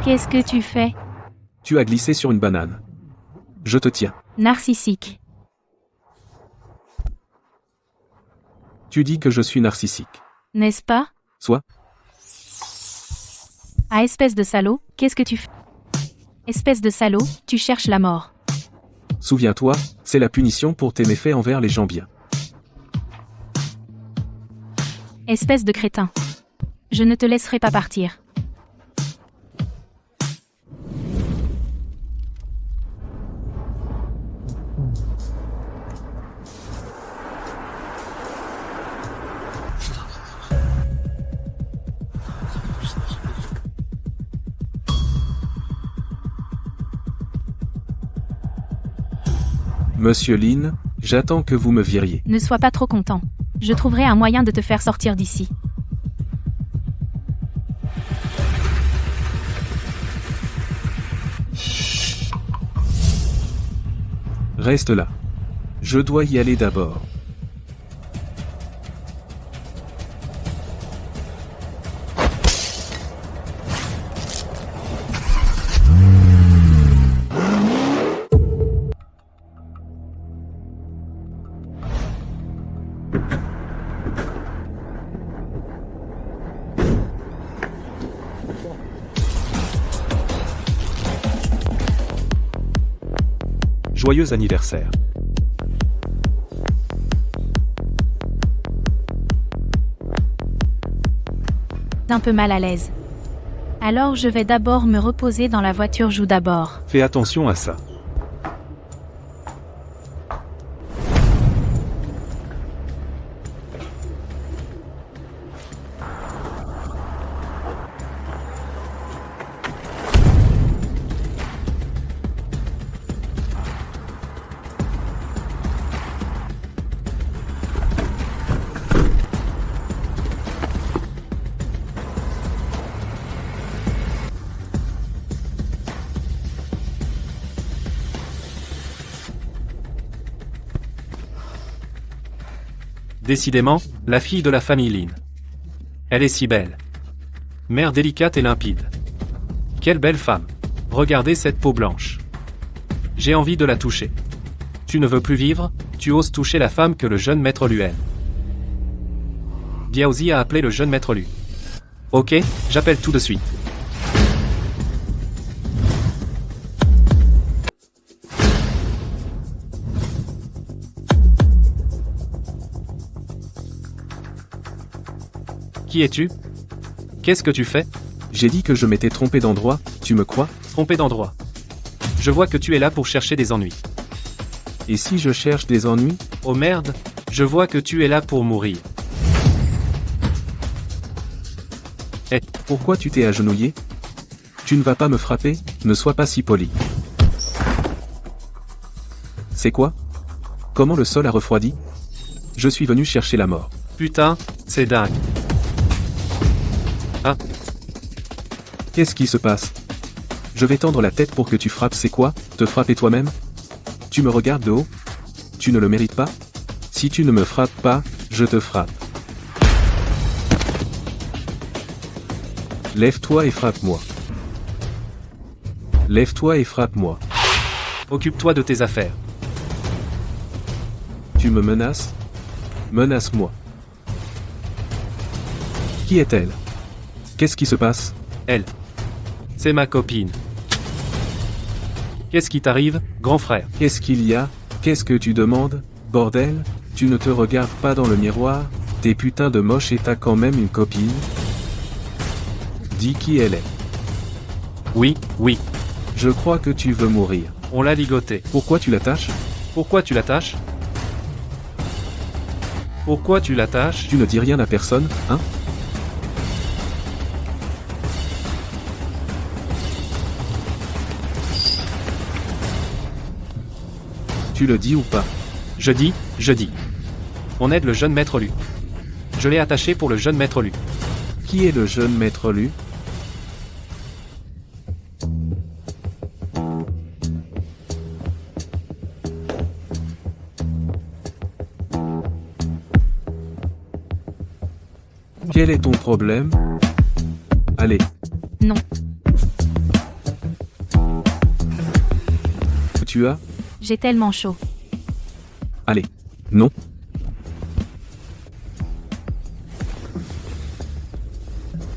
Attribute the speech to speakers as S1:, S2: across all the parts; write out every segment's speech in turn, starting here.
S1: Qu'est-ce que tu fais?
S2: Tu as glissé sur une banane. Je te tiens.
S1: Narcissique.
S2: Tu dis que je suis narcissique.
S1: N'est-ce pas?
S2: Soit.
S1: Ah, espèce de salaud, qu'est-ce que tu fais? Espèce de salaud, tu cherches la mort.
S2: Souviens-toi, c'est la punition pour tes méfaits envers les gens bien.
S1: Espèce de crétin. Je ne te laisserai pas partir.
S2: Monsieur Lin, j'attends que vous me viriez.
S1: Ne sois pas trop content. Je trouverai un moyen de te faire sortir d'ici.
S2: Reste là. Je dois y aller d'abord.
S3: Joyeux anniversaire.
S1: Un peu mal à l'aise. Alors je vais d'abord me reposer dans la voiture, joue d'abord.
S3: Fais attention à ça. Décidément, la fille de la famille Lin. Elle est si belle. Mère délicate et limpide. Quelle belle femme. Regardez cette peau blanche. J'ai envie de la toucher. Tu ne veux plus vivre, tu oses toucher la femme que le jeune maître Lu aime. Biaozi a appelé le jeune maître Lu. Ok, j'appelle tout de suite. Qui es-tu? Qu'est-ce que tu fais?
S2: J'ai dit que je m'étais trompé d'endroit, tu me crois?
S3: Trompé d'endroit. Je vois que tu es là pour chercher des ennuis.
S2: Et si je cherche des ennuis?
S3: Oh merde, je vois que tu es là pour mourir.
S2: Pourquoi tu t'es agenouillé? Tu ne vas pas me frapper, ne sois pas si poli. C'est quoi? Comment le sol a refroidi? Je suis venu chercher la mort.
S3: Putain, c'est dingue. Ah.
S2: Qu'est-ce qui se passe? Je vais tendre la tête pour que tu frappes, c'est quoi? Te frapper toi-même? Tu me regardes de haut? Tu ne le mérites pas? Si tu ne me frappes pas, je te frappe. Lève-toi et frappe-moi. Lève-toi et frappe-moi.
S3: Occupe-toi de tes affaires.
S2: Tu me menaces? Menace-moi. Qui est-elle? Qu'est-ce qui se passe?
S3: Elle. C'est ma copine. Qu'est-ce qui t'arrive, grand frère?
S2: Qu'est-ce qu'il y a? Qu'est-ce que tu demandes? Bordel, tu ne te regardes pas dans le miroir? T'es putain de moche et t'as quand même une copine? Dis qui elle est.
S3: Oui, oui.
S2: Je crois que tu veux mourir.
S3: On l'a ligoté.
S2: Pourquoi tu l'attaches?
S3: Pourquoi tu l'attaches? Pourquoi tu l'attaches?
S2: Tu ne dis rien à personne, hein? Tu le dis ou pas?
S3: Je dis. On aide le jeune maître Lu. Je l'ai attaché pour le jeune maître Lu.
S2: Qui est le jeune maître Lu? Quel est ton problème? Allez.
S1: Non.
S2: tu as?
S1: J'ai tellement chaud.
S2: Allez. Non.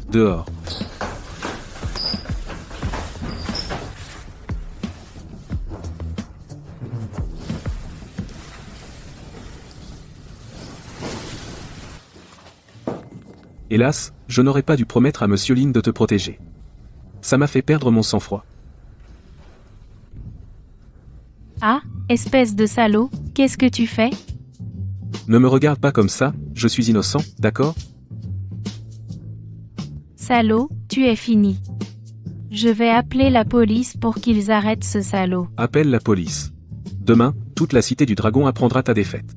S2: Dehors. Hélas, je n'aurais pas dû promettre à Monsieur Lin de te protéger. Ça m'a fait perdre mon sang-froid.
S1: Ah, espèce de salaud, qu'est-ce que tu fais?
S2: Ne me regarde pas comme ça, je suis innocent, d'accord?
S1: Salaud, tu es fini. Je vais appeler la police pour qu'ils arrêtent ce salaud.
S2: Appelle la police. Demain, toute la cité du dragon apprendra ta défaite.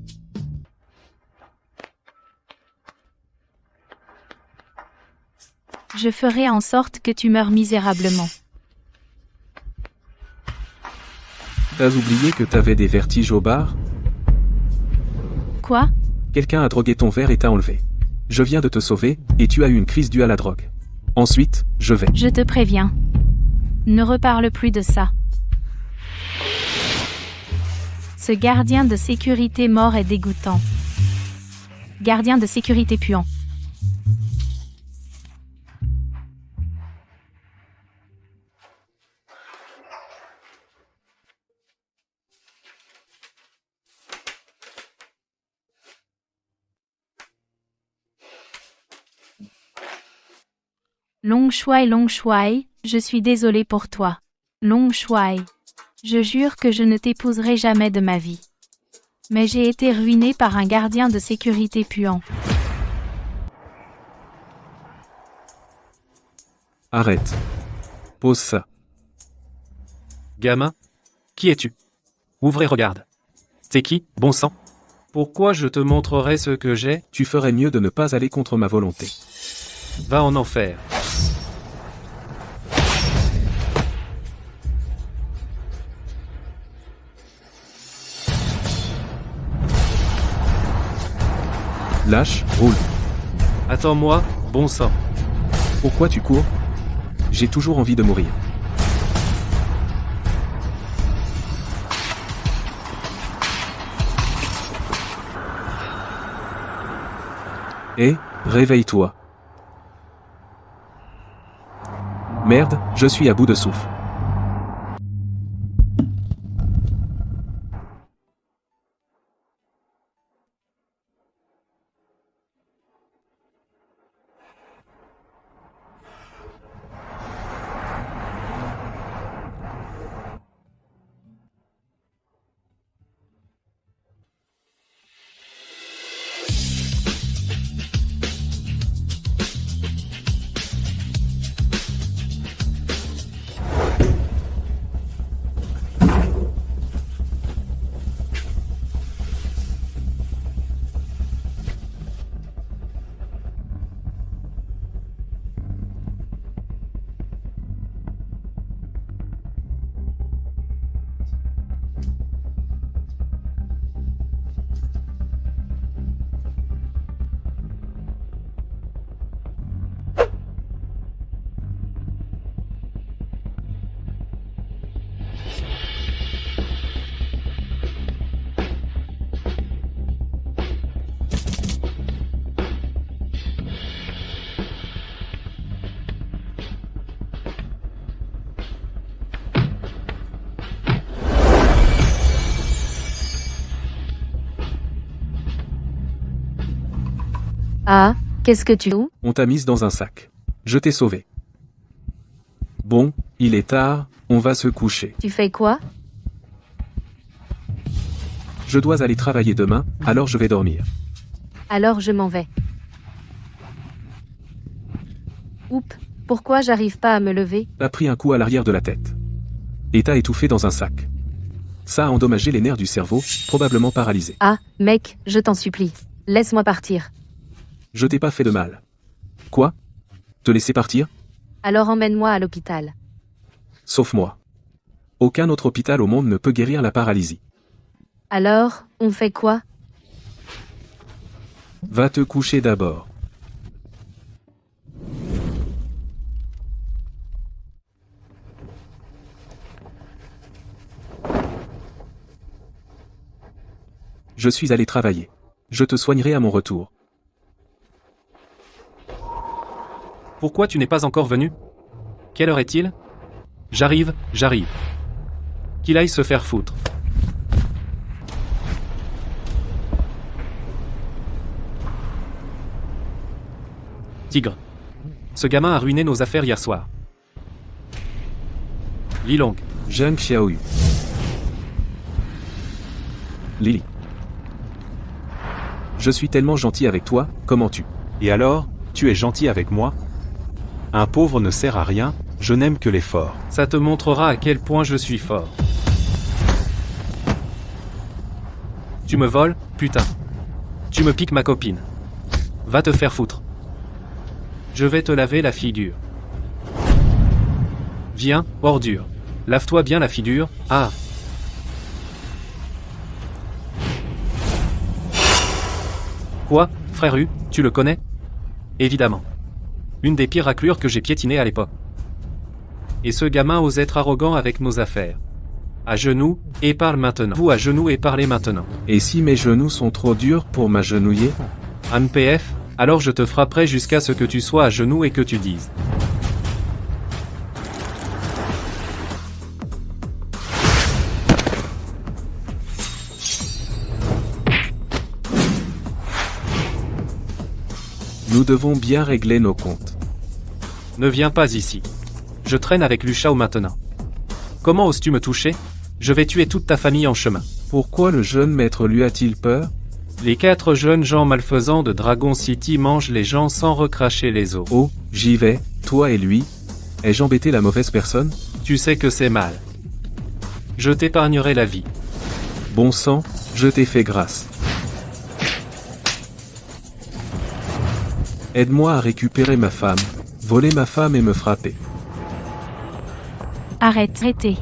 S1: Je ferai en sorte que tu meurs misérablement.
S2: T'as oublié que t'avais des vertiges au bar?
S1: Quoi?
S2: Quelqu'un a drogué ton verre et t'a enlevé. Je viens de te sauver, et tu as eu une crise due à la drogue. Ensuite, je vais.
S1: Je te préviens. Ne reparle plus de ça. Ce gardien de sécurité mort est dégoûtant. Gardien de sécurité puant. Long Shuai, je suis désolé pour toi. Long Shuai. Je jure que je ne t'épouserai jamais de ma vie. Mais j'ai été ruiné par un gardien de sécurité puant.
S2: Arrête. Pose ça.
S3: Gamin? Qui es-tu? Ouvrez, regarde. C'est qui, bon sang? Pourquoi je te montrerai ce que j'ai?
S2: Tu ferais mieux de ne pas aller contre ma volonté.
S3: Va en enfer.
S2: Lâche, roule.
S3: Attends-moi, bon sang.
S2: Pourquoi tu cours? J'ai toujours envie de mourir. Hé, réveille-toi. Merde, je suis à bout de souffle.
S1: Ah, qu'est-ce que tu fous?
S2: On t'a mise dans un sac. Je t'ai sauvé. Bon, il est tard, on va se coucher.
S1: Tu fais quoi?
S2: Je dois aller travailler demain, alors je vais dormir.
S1: Alors je m'en vais. Oups, pourquoi j'arrive pas à me lever?
S2: T'as pris un coup à l'arrière de la tête. Et t'as étouffé dans un sac. Ça a endommagé les nerfs du cerveau, probablement paralysé.
S1: Ah, mec, je t'en supplie. Laisse-moi partir.
S2: Je t'ai pas fait de mal. Quoi? Te laisser partir?
S1: Alors emmène-moi à l'hôpital.
S2: Sauf moi. Aucun autre hôpital au monde ne peut guérir la paralysie.
S1: Alors, on fait quoi?
S2: Va te coucher d'abord. Je suis allé travailler. Je te soignerai à mon retour.
S3: Pourquoi tu n'es pas encore venu? Quelle heure est-il? J'arrive. Qu'il aille se faire foutre. Tigre. Ce gamin a ruiné nos affaires hier soir. Li Long.
S2: Zheng Xiaoyu. Lily. Je suis tellement gentil avec toi, comment tu?
S4: Et alors, tu es gentil avec moi? Un pauvre ne sert à rien, je n'aime que les forts.
S3: Ça te montrera à quel point je suis fort. Tu me voles, putain. Tu me piques ma copine. Va te faire foutre. Je vais te laver la figure. Viens, ordure. Lave-toi bien la figure, ah. Quoi, frère U, tu le connais? Évidemment. Une des pires raclures que j'ai piétinées à l'époque. Et ce gamin ose être arrogant avec nos affaires. À genoux, et parle maintenant. Vous à genoux et parlez maintenant.
S2: Et si mes genoux sont trop durs pour m'agenouiller?
S3: MPF, alors je te frapperai jusqu'à ce que tu sois à genoux et que tu dises.
S2: Nous devons bien régler nos comptes.
S3: Ne viens pas ici. Je traîne avec Lu Shao maintenant. Comment oses-tu me toucher? Je vais tuer toute ta famille en chemin.
S2: Pourquoi le jeune maître lui a-t-il peur?
S3: Les 4 jeunes gens malfaisants de Dragon City mangent les gens sans recracher les os.
S2: Oh, j'y vais, toi et lui. Ai-je embêté la mauvaise personne?
S3: Tu sais que c'est mal. Je t'épargnerai la vie.
S2: Bon sang, je t'ai fait grâce. Aide-moi à récupérer ma femme, voler ma femme et me frapper.
S1: Arrêtez.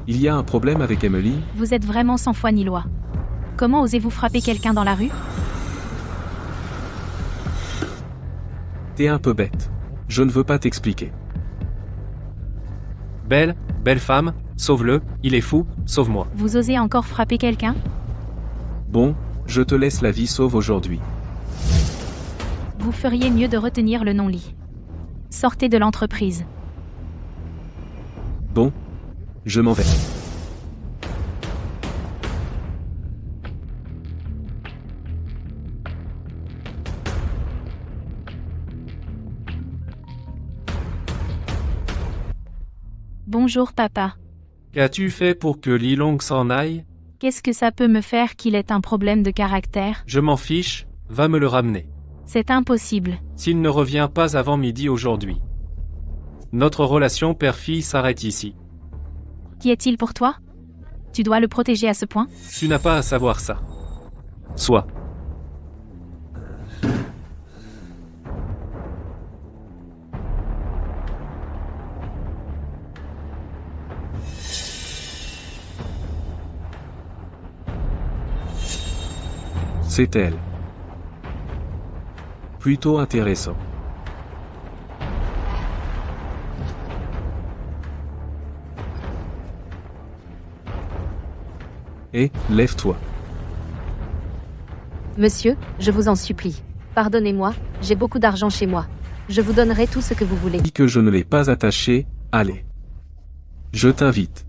S2: Il y a un problème avec Emily?
S1: Vous êtes vraiment sans foi ni loi. Comment osez-vous frapper quelqu'un dans la rue?
S2: T'es un peu bête. Je ne veux pas t'expliquer.
S3: Belle femme, sauve-le, il est fou, sauve-moi.
S1: Vous osez encore frapper quelqu'un?
S2: Bon, je te laisse la vie sauve aujourd'hui.
S1: Vous feriez mieux de retenir le non-lit. Sortez de l'entreprise.
S2: Bon, je m'en vais.
S1: Bonjour papa.
S3: Qu'as-tu fait pour que Li Long s'en aille?
S1: Qu'est-ce que ça peut me faire qu'il ait un problème de caractère?
S3: Je m'en fiche, va me le ramener.
S1: C'est impossible.
S3: S'il ne revient pas avant midi aujourd'hui. Notre relation père-fille s'arrête ici.
S1: Qui est-il pour toi? Tu dois le protéger à ce point?
S3: Tu n'as pas à savoir ça. Sois.
S2: C'est elle. Plutôt intéressant. Et, lève-toi.
S5: Monsieur, je vous en supplie. Pardonnez-moi, j'ai beaucoup d'argent chez moi. Je vous donnerai tout ce que vous voulez.
S2: Dis que je ne l'ai pas attaché, allez. Je t'invite.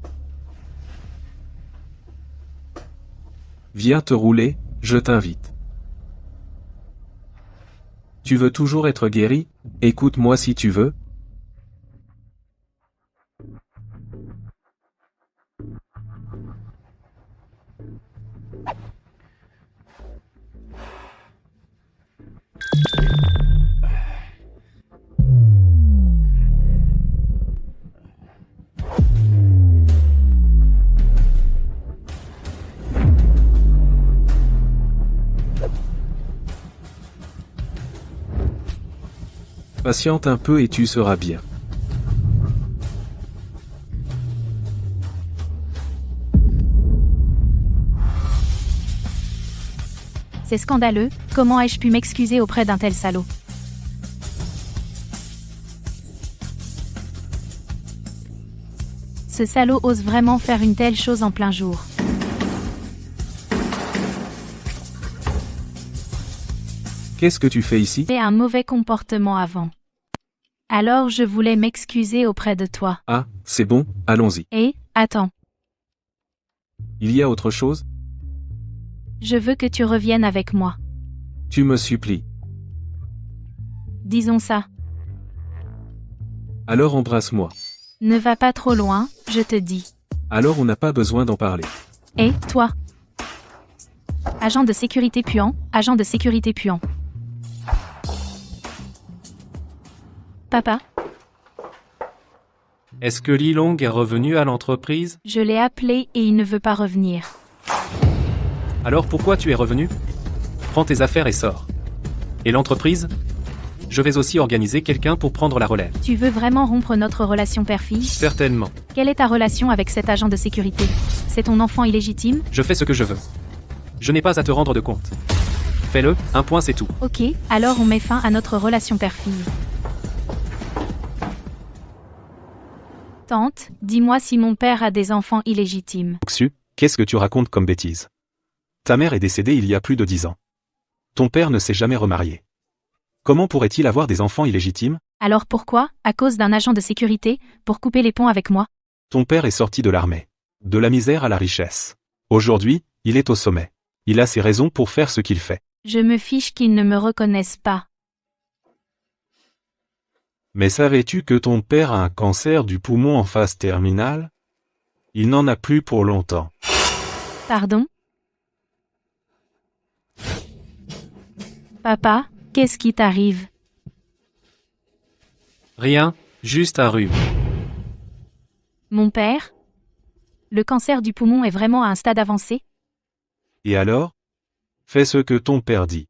S2: Viens te rouler, je t'invite. Tu veux toujours être guéri? Écoute-moi si tu veux. Patiente un peu et tu seras bien.
S1: C'est scandaleux, comment ai-je pu m'excuser auprès d'un tel salaud? Ce salaud ose vraiment faire une telle chose en plein jour.
S2: Qu'est-ce que tu fais ici?
S1: J'ai un mauvais comportement avant. Alors je voulais m'excuser auprès de toi.
S2: Ah, c'est bon, allons-y.
S1: Et, attends,
S2: Il y a autre chose?
S1: je veux que tu reviennes avec moi.
S2: Tu me supplies.
S1: Disons ça.
S2: Alors embrasse-moi.
S1: Ne va pas trop loin, je te dis.
S2: Alors on n'a pas besoin d'en parler.
S1: Et, toi? Agent de sécurité puant, agent de sécurité puant. Papa,
S3: Est-ce que Li Long est revenu à l'entreprise?
S1: je l'ai appelé et il ne veut pas revenir.
S3: Alors pourquoi tu es revenu? Prends tes affaires et sors. Et l'entreprise? Je vais aussi organiser quelqu'un pour prendre la relève.
S1: Tu veux vraiment rompre notre relation père-fille?
S3: Certainement.
S1: Quelle est ta relation avec cet agent de sécurité? C'est ton enfant illégitime?
S3: Je fais ce que je veux. Je n'ai pas à te rendre de compte. Fais-le, un point c'est tout.
S1: Ok, alors on met fin à notre relation père-fille. Tante, dis-moi si mon père a des enfants illégitimes.
S4: Xu, qu'est-ce que tu racontes comme bêtise? Ta mère est décédée il y a plus de 10 ans. Ton père ne s'est jamais remarié. Comment pourrait-il avoir des enfants illégitimes?
S1: Alors pourquoi, à cause d'un agent de sécurité, pour couper les ponts avec moi?
S4: Ton père est sorti de l'armée. De la misère à la richesse. Aujourd'hui, il est au sommet. Il a ses raisons pour faire ce qu'il fait.
S1: Je me fiche qu'ils ne me reconnaissent pas.
S4: Mais savais-tu que ton père a un cancer du poumon en phase terminale? Il n'en a plus pour longtemps.
S1: Pardon? Papa, qu'est-ce qui t'arrive?
S3: Rien, juste un rhume.
S1: Mon père? Le cancer du poumon est vraiment à un stade avancé?
S4: Et alors? Fais ce que ton père dit.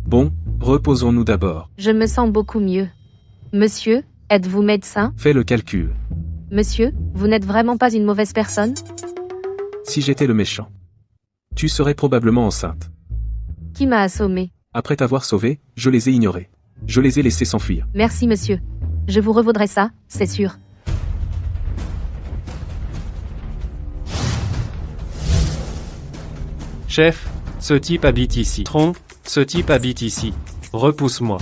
S2: Bon, reposons-nous d'abord.
S5: Je me sens beaucoup mieux. Monsieur, êtes-vous médecin?
S2: Fais le calcul.
S5: Monsieur, vous n'êtes vraiment pas une mauvaise personne?
S2: Si j'étais le méchant, tu serais probablement enceinte.
S5: Qui m'a assommé?
S2: Après t'avoir sauvé, je les ai ignorés. Je les ai laissés s'enfuir.
S5: Merci monsieur. Je vous revaudrai ça, c'est sûr.
S3: Chef, ce type habite ici. Tron, ce type habite ici. Repousse-moi.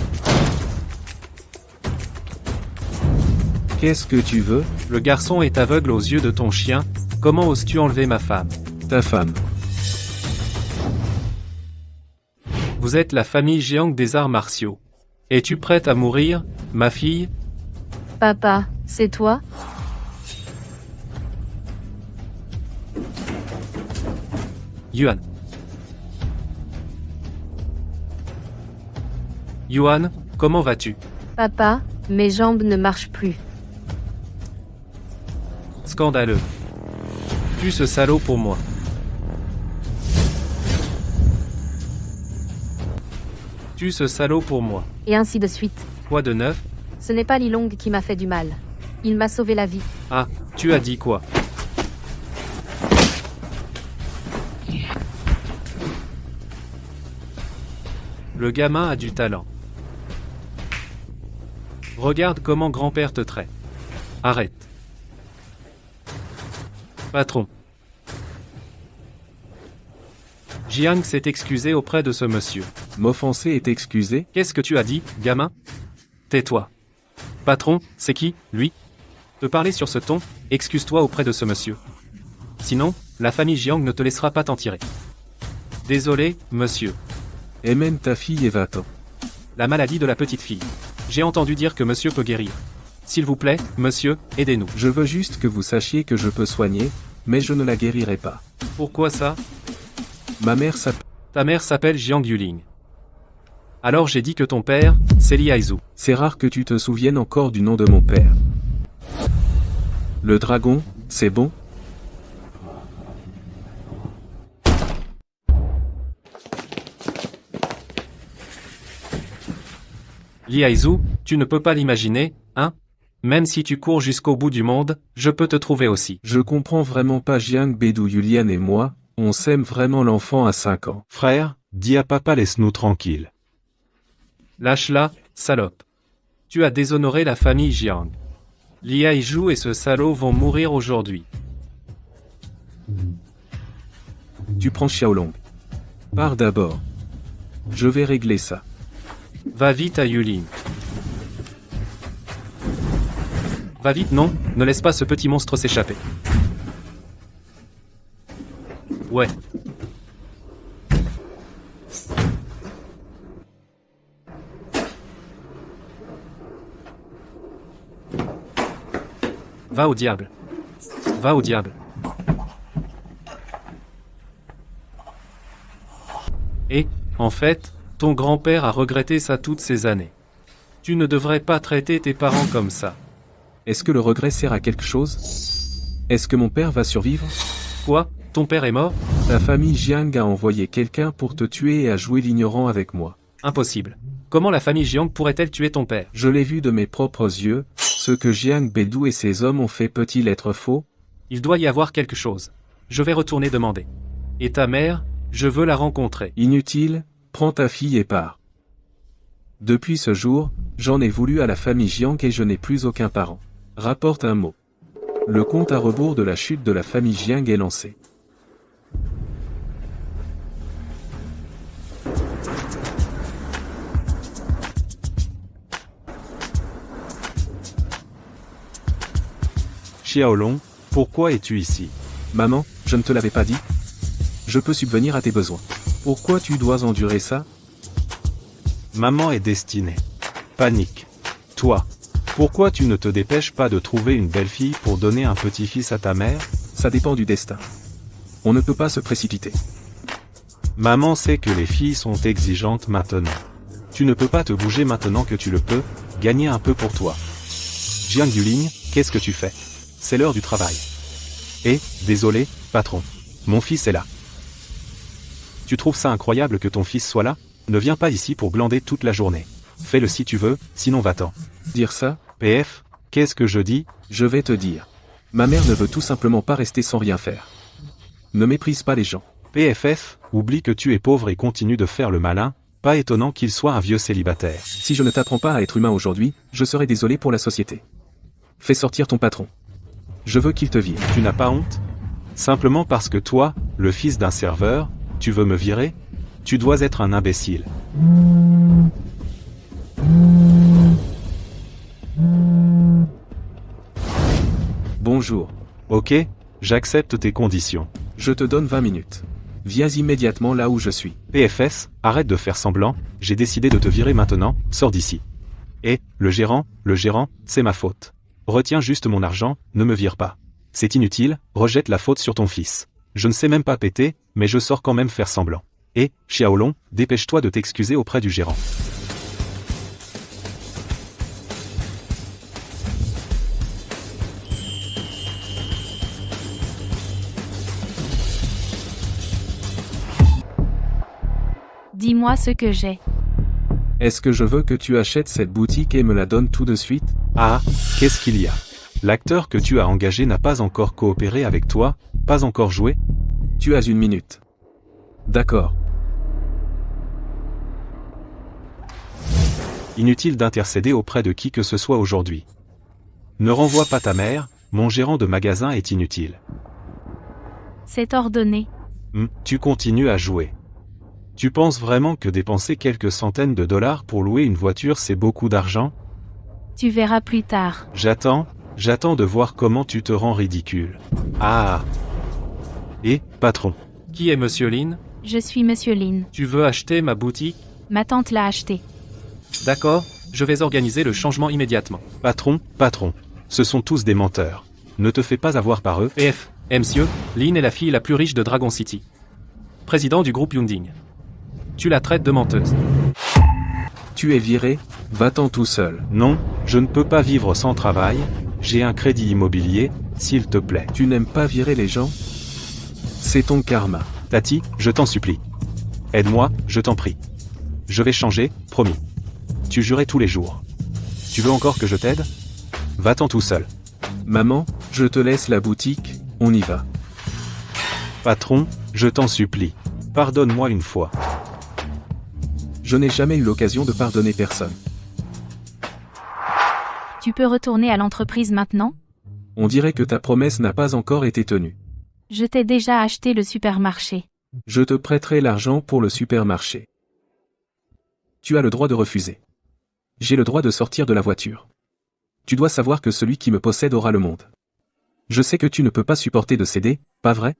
S2: Qu'est-ce que tu veux?
S3: Le garçon est aveugle aux yeux de ton chien. Comment oses-tu enlever ma femme?
S2: Ta femme.
S3: Vous êtes la famille Jiang des arts martiaux. Es-tu prête à mourir, ma fille?
S5: Papa, c'est toi?
S3: Yuan. Yuan, comment vas-tu?
S5: Papa, mes jambes ne marchent plus.
S3: Scandaleux. Tue ce salaud pour moi. Tue ce salaud pour moi.
S5: Et ainsi de suite.
S3: Quoi de neuf?
S5: Ce n'est pas Li Long qui m'a fait du mal. Il m'a sauvé la vie.
S3: Ah, tu as dit quoi? Le gamin a du talent. Regarde comment grand-père te traite. Arrête. Patron. Jiang s'est excusé auprès de ce monsieur.
S2: M'offenser est excusé?
S3: Qu'est-ce que tu as dit, gamin? Tais-toi. Patron, c'est qui, lui? Te parler sur ce ton, excuse-toi auprès de ce monsieur. Sinon, la famille Jiang ne te laissera pas t'en tirer. Désolé, monsieur.
S2: Et même ta fille et va-t'en.
S3: La maladie de la petite fille. J'ai entendu dire que monsieur peut guérir. S'il vous plaît, monsieur, aidez-nous.
S2: Je veux juste que vous sachiez que je peux soigner, mais je ne la guérirai pas.
S3: Pourquoi ça?
S2: Ma mère s'appelle...
S3: Ta mère s'appelle Jiang Yuling. Alors j'ai dit que ton père, c'est Li Haizu.
S2: C'est rare que tu te souviennes encore du nom de mon père. Le dragon, c'est bon?
S3: Li Haizu, tu ne peux pas l'imaginer, hein? Même si tu cours jusqu'au bout du monde, je peux te trouver aussi.
S2: Je comprends vraiment pas Jiang Bédou Yulian et moi, on s'aime vraiment l'enfant à 5 ans.
S4: Frère, dis à papa laisse-nous tranquille.
S3: Lâche-la, salope. Tu as déshonoré la famille Jiang. Li Haizu et ce salaud vont mourir aujourd'hui.
S2: Tu prends Xiaolong. Pars d'abord. Je vais régler ça.
S3: Va vite à Yulin. Va vite, non, ne laisse pas ce petit monstre s'échapper. Ouais. Va au diable. Va au diable. Et, en fait, ton grand-père a regretté ça toutes ces années. Tu ne devrais pas traiter tes parents comme ça.
S2: Est-ce que le regret sert à quelque chose? Est-ce que mon père va survivre?
S3: Quoi? Ton père est mort?
S2: La famille Jiang a envoyé quelqu'un pour te tuer et a joué l'ignorant avec moi.
S3: Impossible. Comment la famille Jiang pourrait-elle tuer ton père?
S2: Je l'ai vu de mes propres yeux. Ce que Jiang Beidou et ses hommes ont fait peut-il être faux?
S3: Il doit y avoir quelque chose. Je vais retourner demander. Et ta mère, je veux la rencontrer.
S2: Inutile, prends ta fille et pars. Depuis ce jour, j'en ai voulu à la famille Jiang et je n'ai plus aucun parent. Rapporte un mot. Le compte à rebours de la chute de la famille Jiang est lancé.
S4: Xiaolong, pourquoi es-tu ici?
S2: Maman, je ne te l'avais pas dit? Je peux subvenir à tes besoins. Pourquoi tu dois endurer ça?
S4: Maman est destinée. Panique. Toi, pourquoi tu ne te dépêches pas de trouver une belle fille pour donner un petit-fils à ta mère?
S2: Ça dépend du destin. On ne peut pas se précipiter.
S4: Maman sait que les filles sont exigeantes maintenant. Tu ne peux pas te bouger maintenant que tu le peux, gagner un peu pour toi. Jiang Yulin, qu'est-ce que tu fais? C'est l'heure du travail. Et, désolé, patron. Mon fils est là. Tu trouves ça incroyable que ton fils soit là? Ne viens pas ici pour glander toute la journée. Fais-le si tu veux, sinon va-t'en.
S2: Dire ça?
S4: PF, qu'est-ce que je dis?
S2: Je vais te dire. Ma mère ne veut tout simplement pas rester sans rien faire. Ne méprise pas les gens.
S4: PFF, oublie que tu es pauvre et continue de faire le malin, pas étonnant qu'il soit un vieux célibataire.
S2: Si je ne t'apprends pas à être humain aujourd'hui, je serai désolé pour la société. Fais sortir ton patron. Je veux qu'il te vire.
S4: Tu n'as pas honte? Simplement parce que toi, le fils d'un serveur, tu veux me virer? Tu dois être un imbécile.
S2: Bonjour.
S4: Ok, j'accepte tes conditions.
S2: Je te donne 20 minutes. Viens immédiatement là où je suis.
S4: PFS, arrête de faire semblant, j'ai décidé de te virer maintenant, sors d'ici. Et, le gérant, c'est ma faute. Retiens juste mon argent, ne me vire pas. C'est inutile, rejette la faute sur ton fils. Je ne sais même pas péter, mais je sors quand même faire semblant. Et, Xiaolong, dépêche-toi de t'excuser auprès du gérant.
S1: Dis-moi ce que j'ai.
S2: Est-ce que je veux que tu achètes cette boutique et me la donnes tout de suite?
S4: Ah, qu'est-ce qu'il y a? L'acteur que tu as engagé n'a pas encore coopéré avec toi, pas encore joué?
S2: Tu as 1 minute. D'accord.
S4: Inutile d'intercéder auprès de qui que ce soit aujourd'hui. Ne renvoie pas ta mère, mon gérant de magasin est inutile.
S1: C'est ordonné.
S4: Tu continues à jouer. Tu penses vraiment que dépenser quelques centaines de dollars pour louer une voiture c'est beaucoup d'argent?
S1: Tu verras plus tard.
S4: J'attends de voir comment tu te rends ridicule. Ah! Et, patron.
S3: Qui est Monsieur Lin?
S1: Je suis Monsieur Lin.
S3: Tu veux acheter ma boutique?
S1: Ma tante l'a acheté.
S3: D'accord, je vais organiser le changement immédiatement.
S4: Patron, ce sont tous des menteurs. Ne te fais pas avoir par eux.
S3: PF, monsieur, Lin est la fille la plus riche de Dragon City. Président du groupe Yunding. Tu la traites de menteuse.
S2: Tu es viré, va-t'en tout seul.
S4: Non, je ne peux pas vivre sans travail, j'ai un crédit immobilier, s'il te plaît.
S2: Tu n'aimes pas virer les gens? C'est ton karma.
S4: Tati, je t'en supplie. Aide-moi, je t'en prie. Je vais changer, promis. Tu jurais tous les jours. Tu veux encore que je t'aide? Va-t'en tout seul.
S2: Maman, je te laisse la boutique, on y va.
S4: Patron, je t'en supplie. Pardonne-moi une fois.
S2: Je n'ai jamais eu l'occasion de pardonner personne.
S1: Tu peux retourner à l'entreprise maintenant?
S2: On dirait que ta promesse n'a pas encore été tenue.
S1: Je t'ai déjà acheté le supermarché.
S2: Je te prêterai l'argent pour le supermarché. Tu as le droit de refuser. J'ai le droit de sortir de la voiture. Tu dois savoir que celui qui me possède aura le monde. Je sais que tu ne peux pas supporter de céder, pas vrai?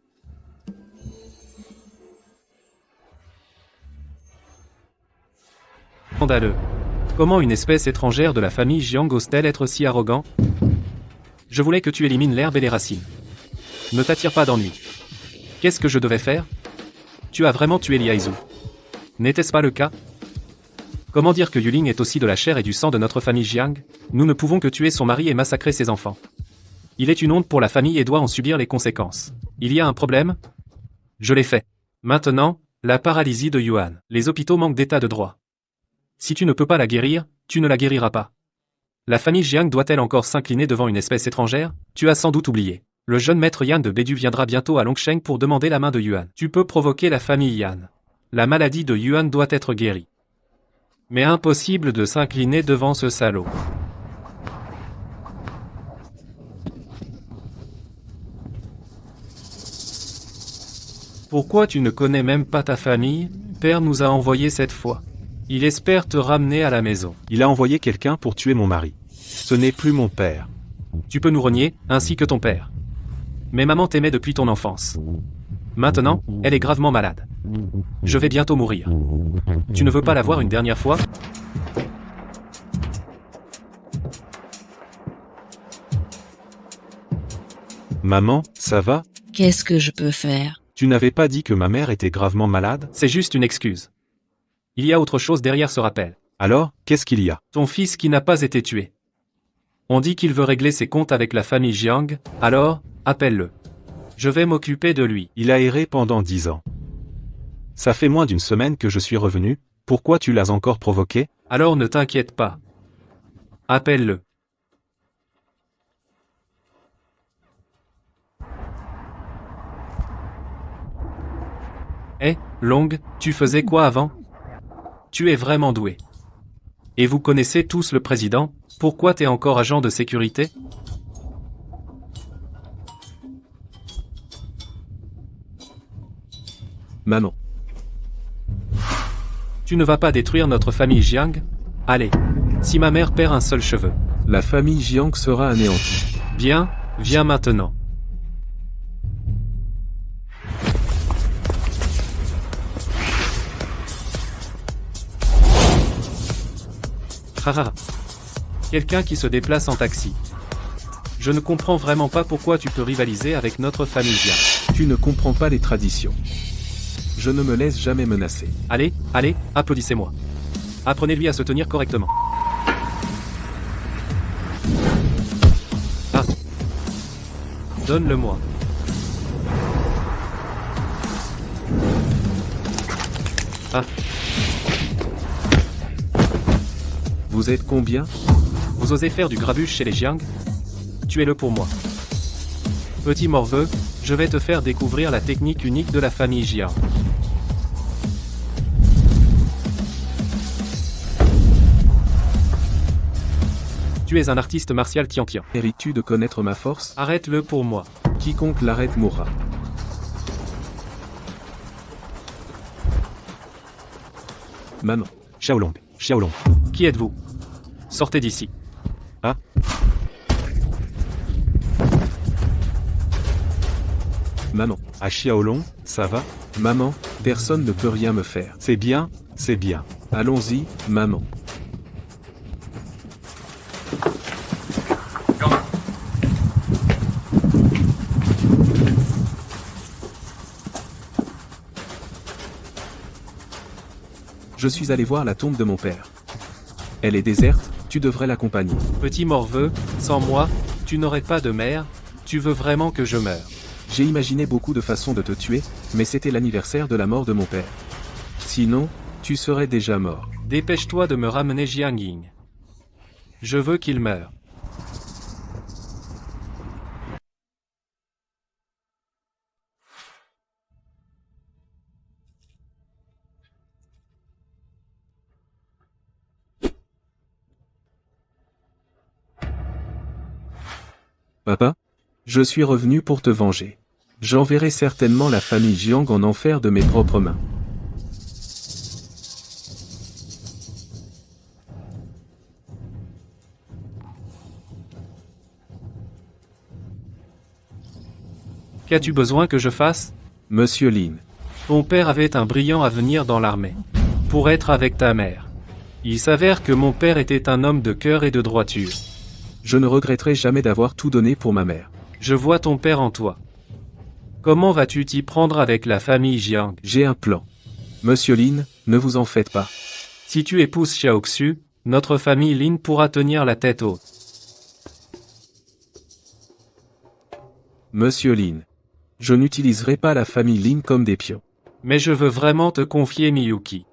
S3: Scandaleux. Comment une espèce étrangère de la famille Jiang ose-t-elle être si arrogant? Je voulais que tu élimines l'herbe et les racines. Ne t'attire pas d'ennui. Qu'est-ce que je devais faire? Tu as vraiment tué Liaizu. N'était-ce pas le cas? Comment dire que Yuling est aussi de la chair et du sang de notre famille Jiang? Nous ne pouvons que tuer son mari et massacrer ses enfants. Il est une honte pour la famille et doit en subir les conséquences. Il y a un problème? Je l'ai fait. Maintenant, la paralysie de Yuan. Les hôpitaux manquent d'état de droit. Si tu ne peux pas la guérir, tu ne la guériras pas. La famille Jiang doit-elle encore s'incliner devant une espèce étrangère? Tu as sans doute oublié. Le jeune maître Yan de Bedu viendra bientôt à Longsheng pour demander la main de Yuan. Tu peux provoquer la famille Yan. La maladie de Yuan doit être guérie. Mais impossible de s'incliner devant ce salaud. Pourquoi tu ne connais même pas ta famille? Père nous a envoyé cette fois. Il espère te ramener à la maison.
S4: Il a envoyé quelqu'un pour tuer mon mari. Ce n'est plus mon père.
S3: Tu peux nous renier, ainsi que ton père. Mais maman t'aimait depuis ton enfance. Maintenant, elle est gravement malade. Je vais bientôt mourir. Tu ne veux pas la voir une dernière fois?
S4: Maman, ça va?
S6: Qu'est-ce que je peux faire?
S4: Tu n'avais pas dit que ma mère était gravement malade?
S3: C'est juste une excuse. Il y a autre chose derrière ce rappel.
S4: Alors, qu'est-ce qu'il y a?
S3: Ton fils qui n'a pas été tué. On dit qu'il veut régler ses comptes avec la famille Jiang, alors, appelle-le. Je vais m'occuper de lui.
S4: Il a erré pendant 10 ans. Ça fait moins d'une semaine que je suis revenu, pourquoi tu l'as encore provoqué?
S3: Alors ne t'inquiète pas. Appelle-le. Eh, Long, tu faisais quoi avant? Tu es vraiment doué. Et vous connaissez tous le président, pourquoi t'es encore agent de sécurité?
S2: Maman.
S3: Tu ne vas pas détruire notre famille Jiang? Allez, si ma mère perd un seul cheveu.
S2: La famille Jiang sera anéantie.
S3: Bien, viens maintenant. Haha. Quelqu'un qui se déplace en taxi. Je ne comprends vraiment pas pourquoi tu peux rivaliser avec notre famille Jiang.
S2: Tu ne comprends pas les traditions. Je ne me laisse jamais menacer.
S3: Allez, allez, applaudissez-moi. Apprenez-lui à se tenir correctement. Ah. Donne-le-moi. Ah.
S2: Vous êtes combien?
S3: Vous osez faire du grabuge chez les Jiang? Tuez-le pour moi. Petit morveux, je vais te faire découvrir la technique unique de la famille Jiang. Tu es un artiste martial Tian-Tian.
S2: Mérites-tu de connaître ma force?
S3: Arrête-le pour moi.
S2: Quiconque l'arrête mourra. Maman.
S4: Xiaolong, Xiaolong.
S3: Qui êtes-vous? Sortez d'ici.
S4: Ah.
S2: Maman.
S4: À Xiaolong, ça va?
S2: Maman, personne ne peut rien me faire.
S4: C'est bien, c'est bien.
S2: Allons-y, maman. Je suis allé voir la tombe de mon père. Elle est déserte, tu devrais l'accompagner.
S3: Petit morveux, sans moi, tu n'aurais pas de mère, tu veux vraiment que je meure.
S2: J'ai imaginé beaucoup de façons de te tuer, mais c'était l'anniversaire de la mort de mon père. Sinon, tu serais déjà mort.
S3: Dépêche-toi de me ramener Jiang Ying. Je veux qu'il meure.
S2: Papa? Je suis revenu pour te venger. J'enverrai certainement la famille Jiang en enfer de mes propres mains.
S3: Qu'as-tu besoin que je fasse?
S2: Monsieur Lin.
S3: Ton père avait un brillant avenir dans l'armée. Pour être avec ta mère. Il s'avère que mon père était un homme de cœur et de droiture.
S2: Je ne regretterai jamais d'avoir tout donné pour ma mère.
S3: Je vois ton père en toi. Comment vas-tu t'y prendre avec la famille Jiang?
S2: J'ai un plan. Monsieur Lin, ne vous en faites pas.
S3: Si tu épouses Xiaoxu, notre famille Lin pourra tenir la tête haute.
S2: Monsieur Lin. Je n'utiliserai pas la famille Lin comme des pions.
S3: Mais je veux vraiment te confier Miyuki.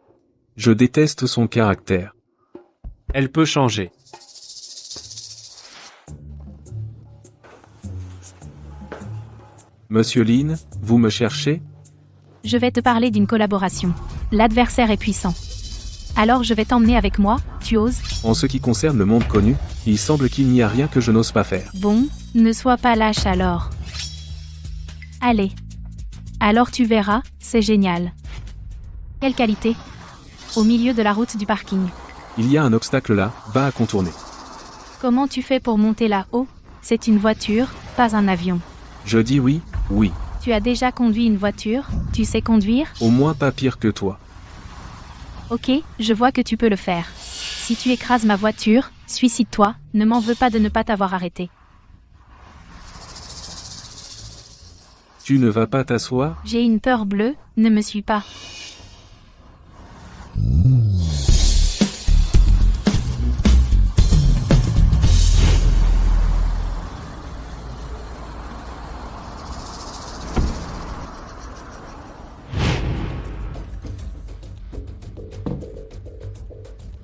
S2: Je déteste son caractère.
S3: Elle peut changer.
S2: Monsieur Lin, vous me cherchez?
S1: Je vais te parler d'une collaboration. L'adversaire est puissant. Alors je vais t'emmener avec moi, tu oses?
S2: En ce qui concerne le monde connu, il semble qu'il n'y a rien que je n'ose pas faire.
S1: Bon, ne sois pas lâche alors. Allez. Alors tu verras, c'est génial. Quelle qualité? Au milieu de la route du parking.
S2: Il y a un obstacle là, bas à contourner.
S1: Comment tu fais pour monter là-haut? C'est une voiture, pas un avion.
S2: Je dis oui, oui.
S1: Tu as déjà conduit une voiture? Tu sais conduire?
S2: Au moins pas pire que toi.
S1: Ok, je vois que tu peux le faire. Si tu écrases ma voiture, suicide-toi, ne m'en veux pas de ne pas t'avoir arrêté.
S2: Tu ne vas pas t'asseoir?
S1: J'ai une peur bleue, ne me suis pas.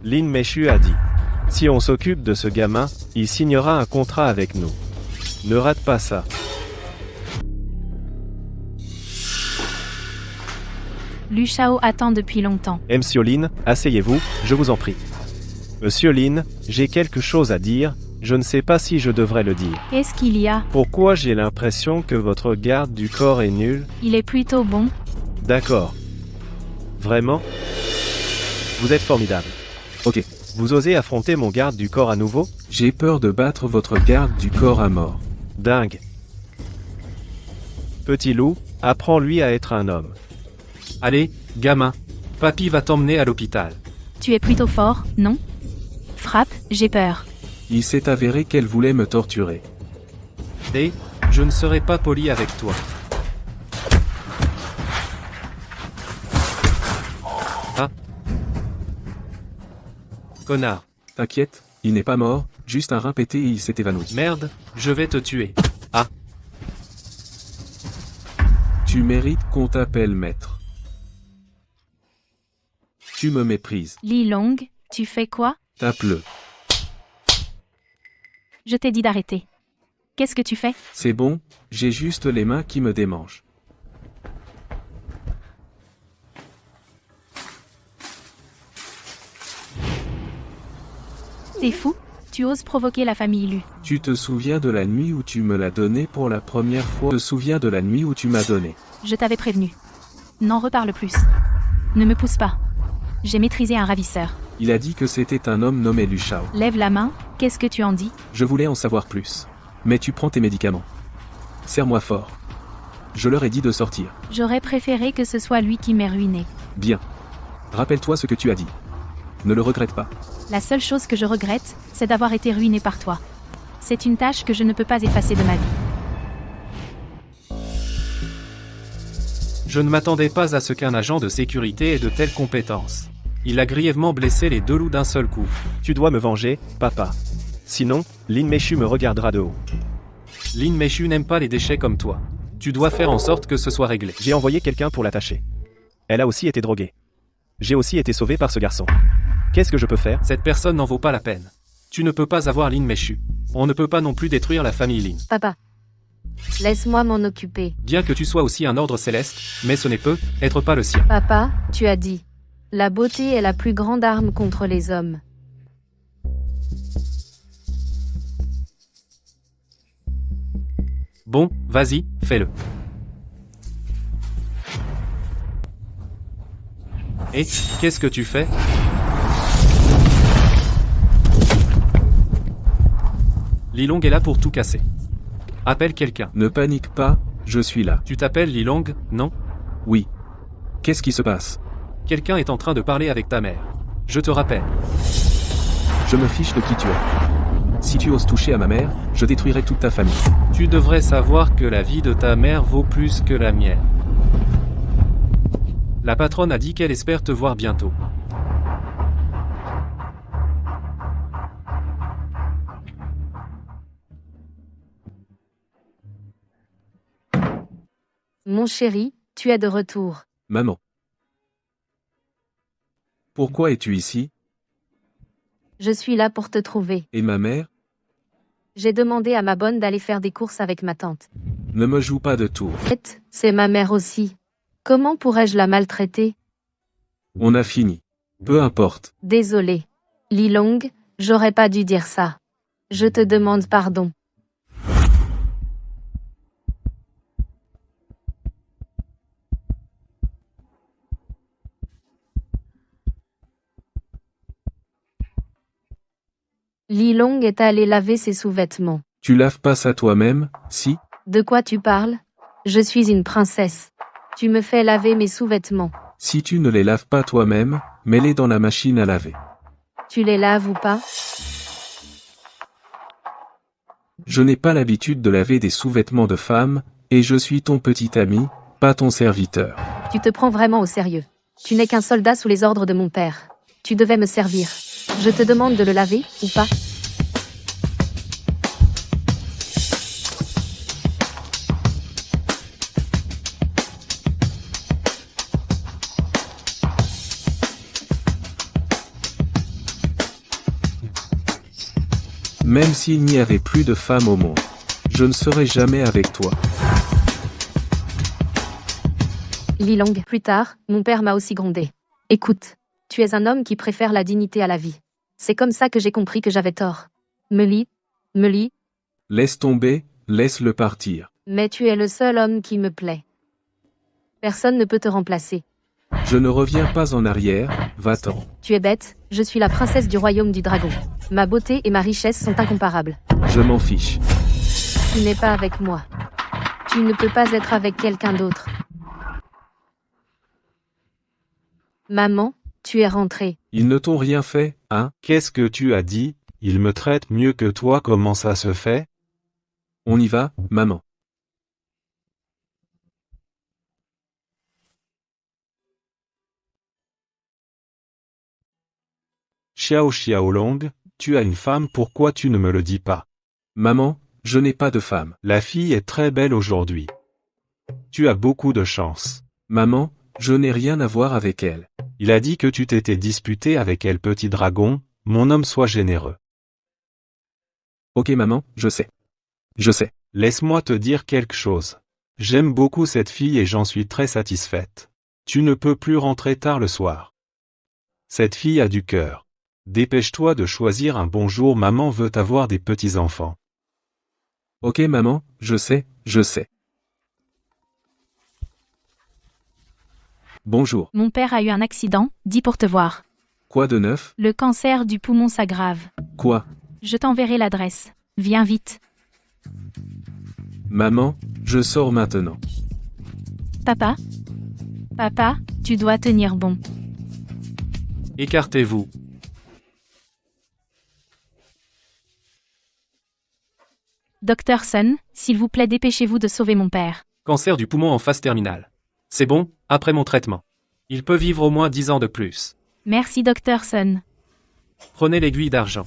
S7: Lin Meishu a dit. Si on s'occupe de ce gamin, il signera un contrat avec nous. Ne rate pas ça.
S1: Lu Shao attend depuis longtemps.
S7: Monsieur Lin, asseyez-vous, je vous en prie. Monsieur Lin, j'ai quelque chose à dire, je ne sais pas si je devrais le dire.
S1: Qu'est-ce qu'il y a?
S7: Pourquoi j'ai l'impression que votre garde du corps est nulle?
S1: Il est plutôt bon.
S7: D'accord. Vraiment? Vous êtes formidable.
S2: Ok.
S7: Vous osez affronter mon garde du corps à nouveau?
S2: J'ai peur de battre votre garde du corps à mort.
S7: Dingue. Petit loup, apprends-lui à être un homme.
S3: Allez, gamin. Papy va t'emmener à l'hôpital.
S1: Tu es plutôt fort, non? Frappe, j'ai peur.
S2: Il s'est avéré qu'elle voulait me torturer.
S3: Et, je ne serai pas poli avec toi. Ah. Connard.
S2: T'inquiète, il n'est pas mort, juste un rein pété et il s'est évanoui.
S3: Merde, je vais te tuer. Ah.
S2: Tu mérites qu'on t'appelle maître. Tu me méprises.
S1: Li Long, tu fais quoi?
S2: Tape-le.
S1: Je t'ai dit d'arrêter. Qu'est-ce que tu fais?
S2: C'est bon, j'ai juste les mains qui me démangent.
S1: T'es fou? Tu oses provoquer la famille Lu.
S2: Tu te souviens de la nuit où tu me l'as donné pour la première fois? Tu te souviens de la nuit où tu m'as donné?
S1: Je t'avais prévenu. N'en reparle plus. Ne me pousse pas. J'ai maîtrisé un ravisseur.
S2: Il a dit que c'était un homme nommé Lu Shao.
S1: Lève la main, qu'est-ce que tu en dis?
S2: Je voulais en savoir plus. Mais tu prends tes médicaments. Serre-moi fort. Je leur ai dit de sortir.
S1: J'aurais préféré que ce soit lui qui m'ait ruiné.
S2: Bien. Rappelle-toi ce que tu as dit. Ne le regrette pas.
S1: La seule chose que je regrette, c'est d'avoir été ruiné par toi. C'est une tâche que je ne peux pas effacer de ma vie.
S3: Je ne m'attendais pas à ce qu'un agent de sécurité ait de telles compétences. Il a grièvement blessé les deux loups d'un seul coup.
S7: Tu dois me venger, papa. Sinon, Lin Meishu me regardera de haut.
S3: Lin Meishu n'aime pas les déchets comme toi. Tu dois faire en sorte que ce soit réglé.
S7: J'ai envoyé quelqu'un pour l'attacher. Elle a aussi été droguée. J'ai aussi été sauvé par ce garçon. Qu'est-ce que je peux faire?
S3: Cette personne n'en vaut pas la peine. Tu ne peux pas avoir Lin Meishu. On ne peut pas non plus détruire la famille Lin.
S5: Papa. Laisse-moi m'en occuper.
S3: Bien que tu sois aussi un ordre céleste, mais ce n'est peut-être pas le sien.
S5: Papa, tu as dit. La beauté est la plus grande arme contre les hommes.
S3: Bon, vas-y, fais-le. Et, qu'est-ce que tu fais? Lilong est là pour tout casser. Appelle quelqu'un.
S2: Ne panique pas, je suis là.
S3: Tu t'appelles Lilong, non?
S2: Oui. Qu'est-ce qui se passe?
S3: Quelqu'un est en train de parler avec ta mère. Je te rappelle.
S2: Je me fiche de qui tu es. Si tu oses toucher à ma mère, je détruirai toute ta famille.
S3: Tu devrais savoir que la vie de ta mère vaut plus que la mienne. La patronne a dit qu'elle espère te voir bientôt.
S5: Mon chéri, tu es de retour.
S2: Maman. Pourquoi es-tu ici?
S5: Je suis là pour te trouver.
S2: Et ma mère?
S5: J'ai demandé à ma bonne d'aller faire des courses avec ma tante.
S2: Ne me joue pas de tour.
S5: C'est ma mère aussi. Comment pourrais-je la maltraiter?
S2: On a fini. Peu importe.
S5: Désolé. Lilong, j'aurais pas dû dire ça. Je te demande pardon. Lilong est allé laver ses sous-vêtements.
S2: Tu laves pas ça toi-même, si?
S5: De quoi tu parles? Je suis une princesse. Tu me fais laver mes sous-vêtements.
S2: Si tu ne les laves pas toi-même, mets-les dans la machine à laver.
S5: Tu les laves ou pas?
S2: Je n'ai pas l'habitude de laver des sous-vêtements de femmes, et je suis ton petit ami, pas ton serviteur.
S5: Tu te prends vraiment au sérieux. Tu n'es qu'un soldat sous les ordres de mon père. Tu devais me servir. Je te demande de le laver, ou pas?
S2: Même s'il n'y avait plus de femmes au monde, je ne serai jamais avec toi.
S5: Lilong, plus tard, mon père m'a aussi grondé. Écoute, tu es un homme qui préfère la dignité à la vie. C'est comme ça que j'ai compris que j'avais tort. Me lis.
S2: Laisse tomber, laisse-le partir.
S5: Mais tu es le seul homme qui me plaît. Personne ne peut te remplacer.
S2: Je ne reviens pas en arrière, va-t'en.
S5: Tu es bête, je suis la princesse du royaume du dragon. Ma beauté et ma richesse sont incomparables.
S2: Je m'en fiche.
S5: Tu n'es pas avec moi. Tu ne peux pas être avec quelqu'un d'autre. Maman, tu es rentrée.
S2: Ils ne t'ont rien fait, hein?
S4: Qu'est-ce que tu as dit? Il me traite mieux que toi, comment ça se fait?
S2: On y va, maman.
S4: Xiao Xiaolong, tu as une femme, pourquoi tu ne me le dis pas?
S2: Maman, je n'ai pas de femme.
S4: La fille est très belle aujourd'hui. Tu as beaucoup de chance.
S2: Maman, je n'ai rien à voir avec elle.
S4: Il a dit que tu t'étais disputé avec elle, petit dragon, mon homme, sois généreux.
S2: Ok maman, je sais. Je sais.
S4: Laisse-moi te dire quelque chose. J'aime beaucoup cette fille et j'en suis très satisfaite. Tu ne peux plus rentrer tard le soir. Cette fille a du cœur. Dépêche-toi de choisir un bon jour, maman veut avoir des petits-enfants.
S2: Ok maman, je sais, je sais. Bonjour.
S1: Mon père a eu un accident, dis pour te voir.
S2: Quoi de neuf?
S1: Le cancer du poumon s'aggrave.
S2: Quoi?
S1: Je t'enverrai l'adresse. Viens vite.
S2: Maman, je sors maintenant.
S1: Papa? Papa, tu dois tenir bon.
S3: Écartez-vous.
S1: Dr Sun, s'il vous plaît, dépêchez-vous de sauver mon père.
S3: Cancer du poumon en phase terminale. C'est bon, après mon traitement. Il peut vivre au moins 10 ans de plus.
S1: Merci Dr Sun.
S3: Prenez l'aiguille d'argent.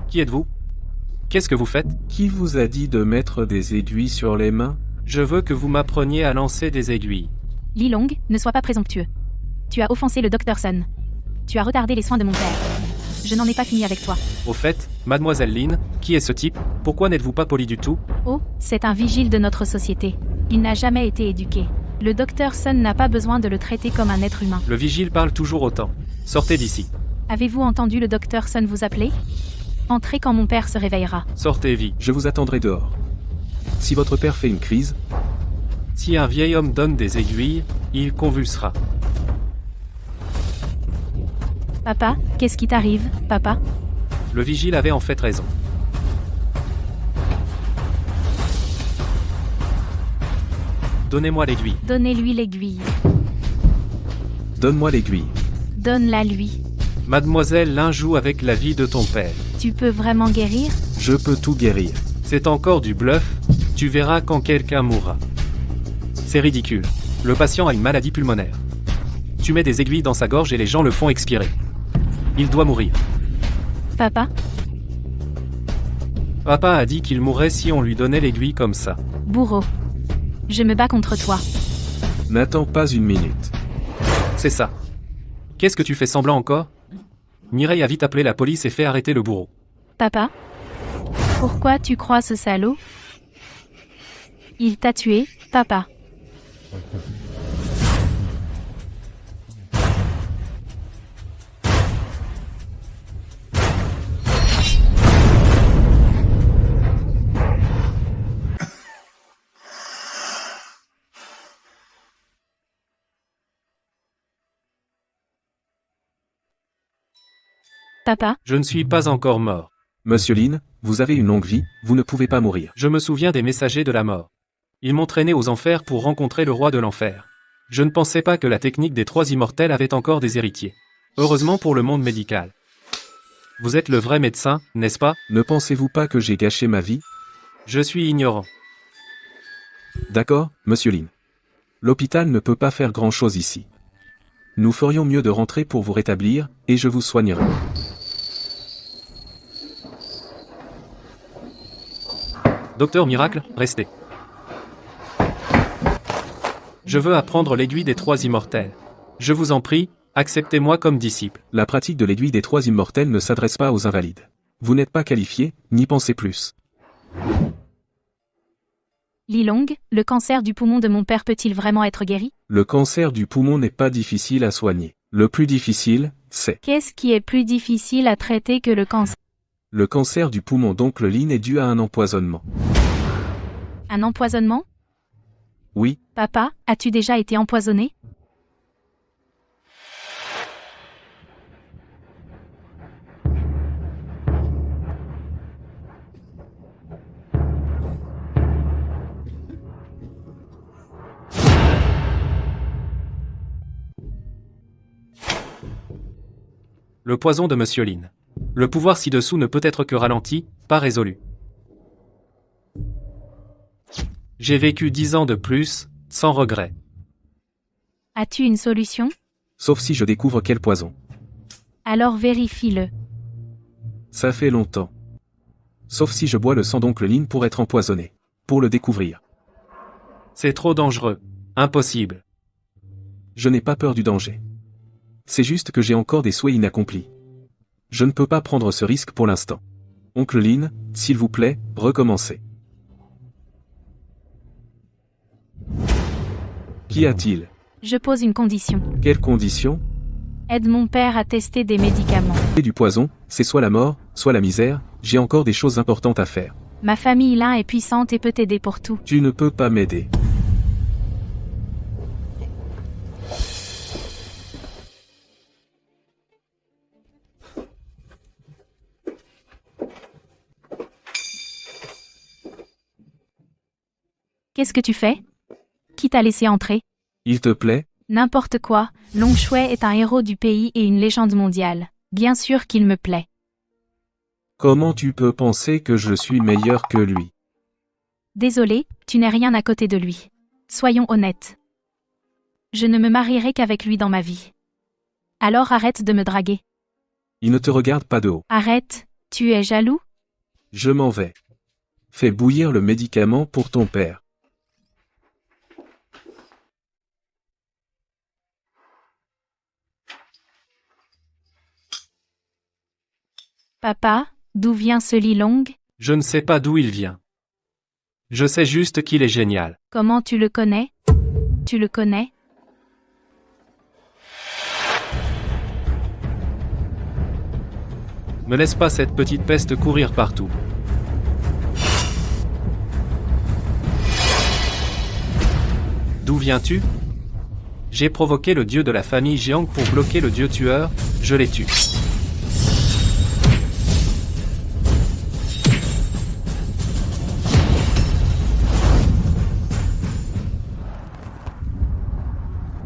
S3: Qui êtes-vous? Qu'est-ce que vous faites?
S2: Qui vous a dit de mettre des aiguilles sur les mains?
S3: Je veux que vous m'appreniez à lancer des aiguilles.
S1: Lilong, ne sois pas présomptueux. Tu as offensé le Dr Sun. Tu as retardé les soins de mon père. Je n'en ai pas fini avec toi.
S3: Au fait, mademoiselle Lin, qui est ce type? Pourquoi n'êtes-vous pas poli du tout?
S1: Oh, c'est un vigile de notre société. Il n'a jamais été éduqué. Le Dr Sun n'a pas besoin de le traiter comme un être humain.
S3: Le vigile parle toujours autant. Sortez d'ici.
S1: Avez-vous entendu le Dr Sun vous appeler? Entrez quand mon père se réveillera.
S3: Sortez vite.
S2: Je vous attendrai dehors. Si votre père fait une crise,
S3: Si un vieil homme donne des aiguilles, il convulsera.
S1: Papa, qu'est-ce qui t'arrive, papa?
S3: Le vigile avait en fait raison. Donnez-moi l'aiguille.
S1: Donnez-lui l'aiguille.
S2: donne-moi l'aiguille.
S1: Donne-la lui.
S3: Mademoiselle Lin joue avec la vie de ton père.
S1: Tu peux vraiment guérir?
S2: Je peux tout guérir.
S3: C'est encore du bluff, tu verras quand quelqu'un mourra. C'est ridicule. Le patient a une maladie pulmonaire. Tu mets des aiguilles dans sa gorge et les gens le font expirer. Il doit mourir.
S1: Papa?
S3: Papa a dit qu'il mourrait si on lui donnait l'aiguille comme ça.
S1: Bourreau. Je me bats contre toi.
S2: N'attends pas une minute.
S3: C'est ça. Qu'est-ce que tu fais semblant encore? Mireille a vite appelé la police et fait arrêter le bourreau.
S1: Papa? Pourquoi tu crois ce salaud? Il t'a tué, papa. Papa?
S3: Je ne suis pas encore mort.
S2: Monsieur Lin, vous avez une longue vie, vous ne pouvez pas mourir.
S3: Je me souviens des messagers de la mort. Ils m'ont traîné aux enfers pour rencontrer le roi de l'enfer. Je ne pensais pas que la technique des 3 immortels avait encore des héritiers. Heureusement pour le monde médical. Vous êtes le vrai médecin, n'est-ce pas?
S2: Ne pensez-vous pas que j'ai gâché ma vie?
S3: Je suis ignorant.
S2: D'accord, monsieur Lin. L'hôpital ne peut pas faire grand-chose ici. Nous ferions mieux de rentrer pour vous rétablir, et je vous soignerai.
S3: Docteur Miracle, restez. Je veux apprendre l'aiguille des 3 immortels. Je vous en prie, acceptez-moi comme disciple.
S2: La pratique de l'aiguille des 3 immortels ne s'adresse pas aux invalides. Vous n'êtes pas qualifié, n'y pensez plus.
S1: Lilong, le cancer du poumon de mon père peut-il vraiment être guéri?
S2: Le cancer du poumon n'est pas difficile à soigner. Le plus difficile, c'est...
S1: Qu'est-ce qui est plus difficile à traiter que le cancer?
S2: Le cancer du poumon d'oncle Lin est dû à un empoisonnement.
S1: Un empoisonnement?
S2: Oui,
S1: Papa, as-tu déjà été empoisonné?
S3: Le poison de Monsieur Lin. Le pouvoir ci-dessous ne peut être que ralenti, pas résolu. J'ai vécu 10 ans de plus, sans regret.
S1: As-tu une solution?
S2: sauf si je découvre quel poison.
S1: Alors vérifie-le.
S2: Ça fait longtemps. Sauf si je bois le sang d'oncle Lin pour être empoisonné. Pour le découvrir.
S3: C'est trop dangereux. Impossible.
S2: Je n'ai pas peur du danger. C'est juste que j'ai encore des souhaits inaccomplis. Je ne peux pas prendre ce risque pour l'instant. Oncle Lin, s'il vous plaît, recommencez. Qu'y a-t-il?
S1: Je pose une condition.
S2: Quelles conditions?
S1: Aide mon père à tester des médicaments.
S2: Et du poison, c'est soit la mort, soit la misère, j'ai encore des choses importantes à faire.
S1: Ma famille Lin est puissante et peut t'aider pour tout.
S2: Tu ne peux pas m'aider.
S1: Qu'est-ce que tu fais? Qui t'a laissé entrer?
S2: Il te plaît?
S1: N'importe quoi, Long Shui est un héros du pays et une légende mondiale. Bien sûr qu'il me plaît.
S2: Comment tu peux penser que je suis meilleur que lui?
S1: Désolé, tu n'es rien à côté de lui. Soyons honnêtes. Je ne me marierai qu'avec lui dans ma vie. Alors arrête de me draguer.
S2: Il ne te regarde pas de haut.
S1: Arrête, tu es jaloux?
S2: Je m'en vais. Fais bouillir le médicament pour ton père.
S1: Papa, d'où vient ce Lilong?
S3: Je ne sais pas d'où il vient. Je sais juste qu'il est génial.
S1: Comment tu le connais? Tu le connais?
S3: Ne laisse pas cette petite peste courir partout. D'où viens-tu? J'ai provoqué le dieu de la famille Jiang pour bloquer le dieu tueur, je l'ai tué.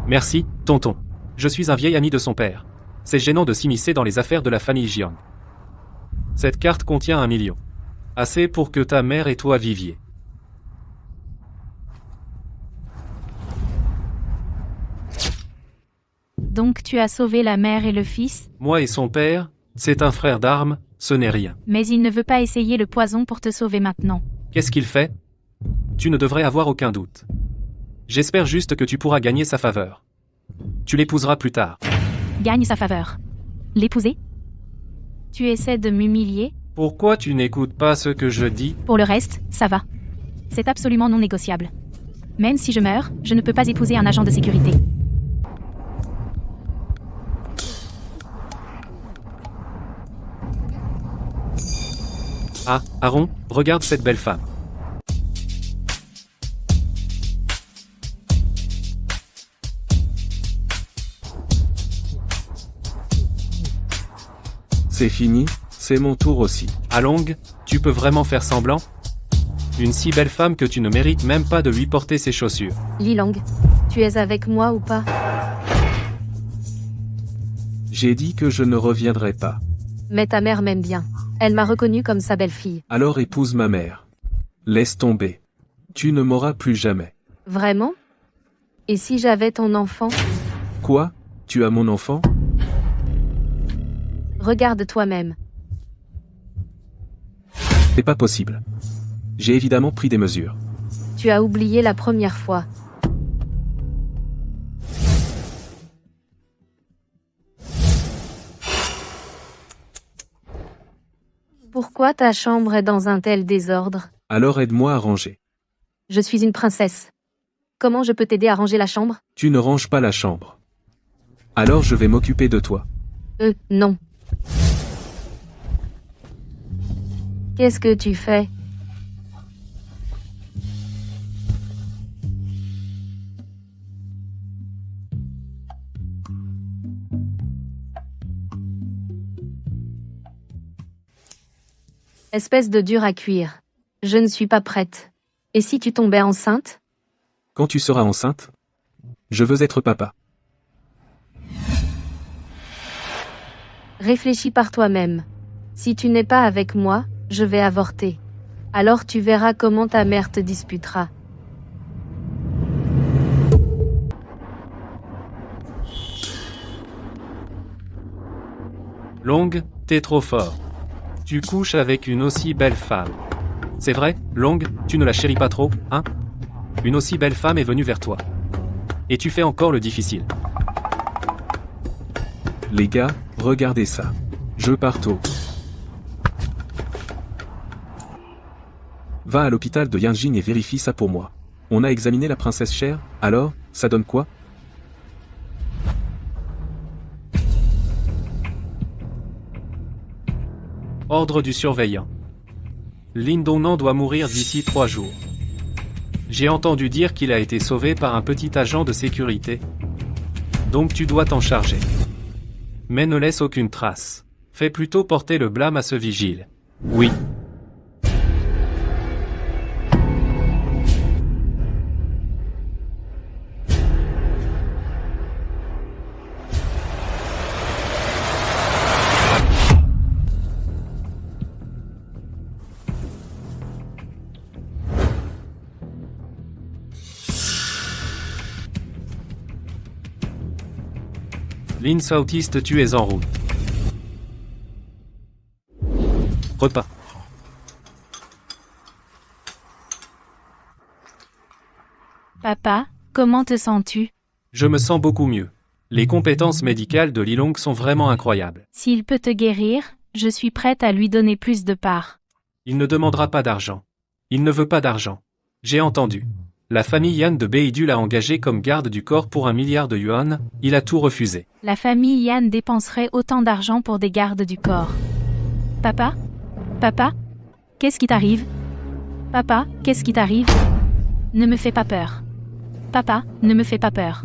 S3: Merci, tonton. Je suis un vieil ami de son père. C'est gênant de s'immiscer dans les affaires de la famille Jiang. Cette carte contient 1 million. Assez pour que ta mère et toi viviez.
S1: Donc tu as sauvé la mère et le fils,
S3: Moi et son père, c'est un frère d'armes, ce n'est rien.
S1: mais il ne veut pas essayer le poison pour te sauver maintenant.
S3: Qu'est-ce qu'il fait? Tu ne devrais avoir aucun doute. J'espère juste que tu pourras gagner sa faveur. Tu l'épouseras plus tard.
S1: Gagne sa faveur. L'épouser? Tu essaies de m'humilier?
S3: Pourquoi tu n'écoutes pas ce que je dis?
S1: Pour le reste, ça va. C'est absolument non négociable. Même si je meurs, je ne peux pas épouser un agent de sécurité.
S3: Ah, Aaron, regarde cette belle femme.
S2: C'est fini, c'est mon tour aussi.
S3: Along, tu peux vraiment faire semblant? Une si belle femme que tu ne mérites même pas de lui porter ses chaussures.
S5: Lilang, tu es avec moi ou pas?
S2: J'ai dit que je ne reviendrai pas.
S5: Mais ta mère m'aime bien. Elle m'a reconnue comme sa belle-fille.
S2: Alors épouse ma mère. Laisse tomber. Tu ne m'auras plus jamais.
S5: Vraiment? Et si j'avais ton enfant?
S2: Quoi? Tu as mon enfant?
S5: Regarde toi-même.
S2: C'est pas possible. J'ai évidemment pris des mesures.
S5: Tu as oublié la première fois. Pourquoi ta chambre est dans un tel désordre?
S2: Alors aide-moi à ranger.
S5: Je suis une princesse. Comment je peux t'aider à ranger la chambre?
S2: Tu ne ranges pas la chambre. Alors je vais m'occuper de toi.
S5: Non. Qu'est-ce que tu fais? Espèce de dur à cuire. Je ne suis pas prête. Et si tu tombais enceinte?
S2: Quand tu seras enceinte? Je veux être papa.
S5: Réfléchis par toi-même. Si tu n'es pas avec moi, je vais avorter. Alors tu verras comment ta mère te disputera.
S3: Long, t'es trop fort. Tu couches avec une aussi belle femme. C'est vrai, Long, tu ne la chéris pas trop, hein? Une aussi belle femme est venue vers toi. Et tu fais encore le difficile.
S2: Les gars, regardez ça. Je pars tôt. Va à l'hôpital de Yanjing et vérifie ça pour moi. On a examiné la princesse chère, alors, ça donne quoi?
S3: Ordre du surveillant. Lin Dongnan doit mourir d'ici 3 jours. J'ai entendu dire qu'il a été sauvé par un petit agent de sécurité. Donc tu dois t'en charger. Mais ne laisse aucune trace. Fais plutôt porter le blâme à ce vigile. Oui. Lin Southeast, tu es en route. Repas.
S1: Papa, comment te sens-tu?
S3: Je me sens beaucoup mieux. Les compétences médicales de Lilong sont vraiment incroyables.
S1: S'il peut te guérir, je suis prête à lui donner plus de parts.
S3: Il ne demandera pas d'argent. Il ne veut pas d'argent. J'ai entendu. La famille Yan de Beidou l'a engagé comme garde du corps pour 1 milliard de yuan, il a tout refusé.
S1: La famille Yan dépenserait autant d'argent pour des gardes du corps. Papa? Papa? Qu'est-ce qui t'arrive? Papa, qu'est-ce qui t'arrive? Ne me fais pas peur. Papa, ne me fais pas peur.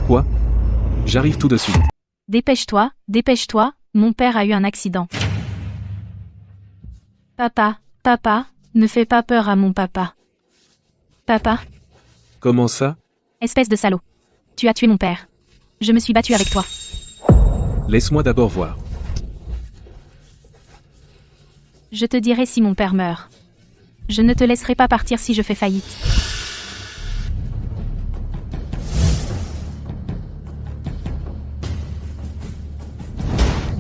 S2: Quoi? J'arrive tout de suite.
S1: Dépêche-toi, dépêche-toi, mon père a eu un accident. Papa, papa, ne fais pas peur à mon papa. Papa,
S2: Comment ça?
S1: espèce de salaud. Tu as tué mon père. Je me suis battue avec toi.
S2: Laisse-moi d'abord voir.
S1: Je te dirai si mon père meurt. Je ne te laisserai pas partir si je fais faillite.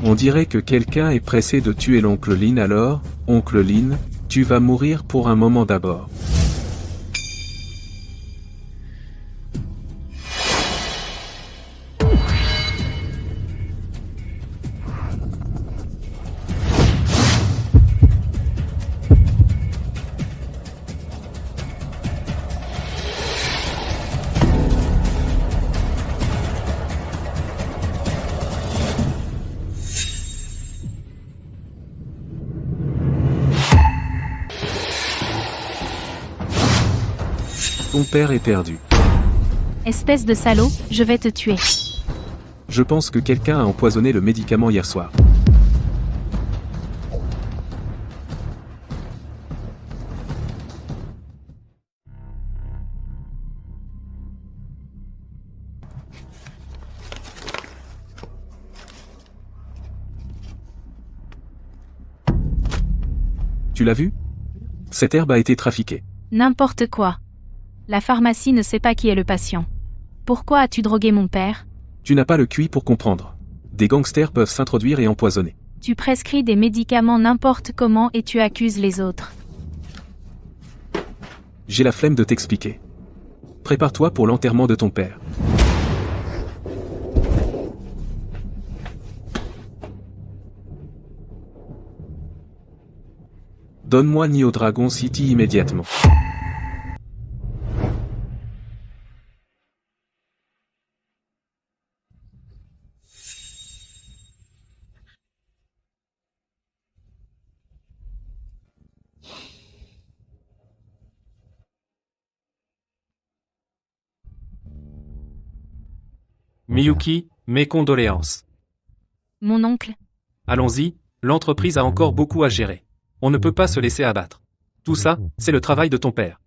S2: On dirait que quelqu'un est pressé de tuer l'oncle Lin alors, oncle Lin, tu vas mourir pour un moment d'abord. Ton père est perdu.
S1: Espèce de salaud, je vais te tuer.
S2: Je pense que quelqu'un a empoisonné le médicament hier soir. Tu l'as vu? Cette herbe a été trafiquée.
S1: N'importe quoi. La pharmacie ne sait pas qui est le patient. Pourquoi as-tu drogué mon père?
S2: Tu n'as pas le QI pour comprendre. Des gangsters peuvent s'introduire et empoisonner.
S1: Tu prescris des médicaments n'importe comment et tu accuses les autres.
S2: J'ai la flemme de t'expliquer. Prépare-toi pour l'enterrement de ton père. Donne-moi Neo Dragon City immédiatement.
S3: Miyuki, mes condoléances.
S1: Mon oncle,
S3: Allons-y, l'entreprise a encore beaucoup à gérer. On ne peut pas se laisser abattre. Tout ça, c'est le travail de ton père.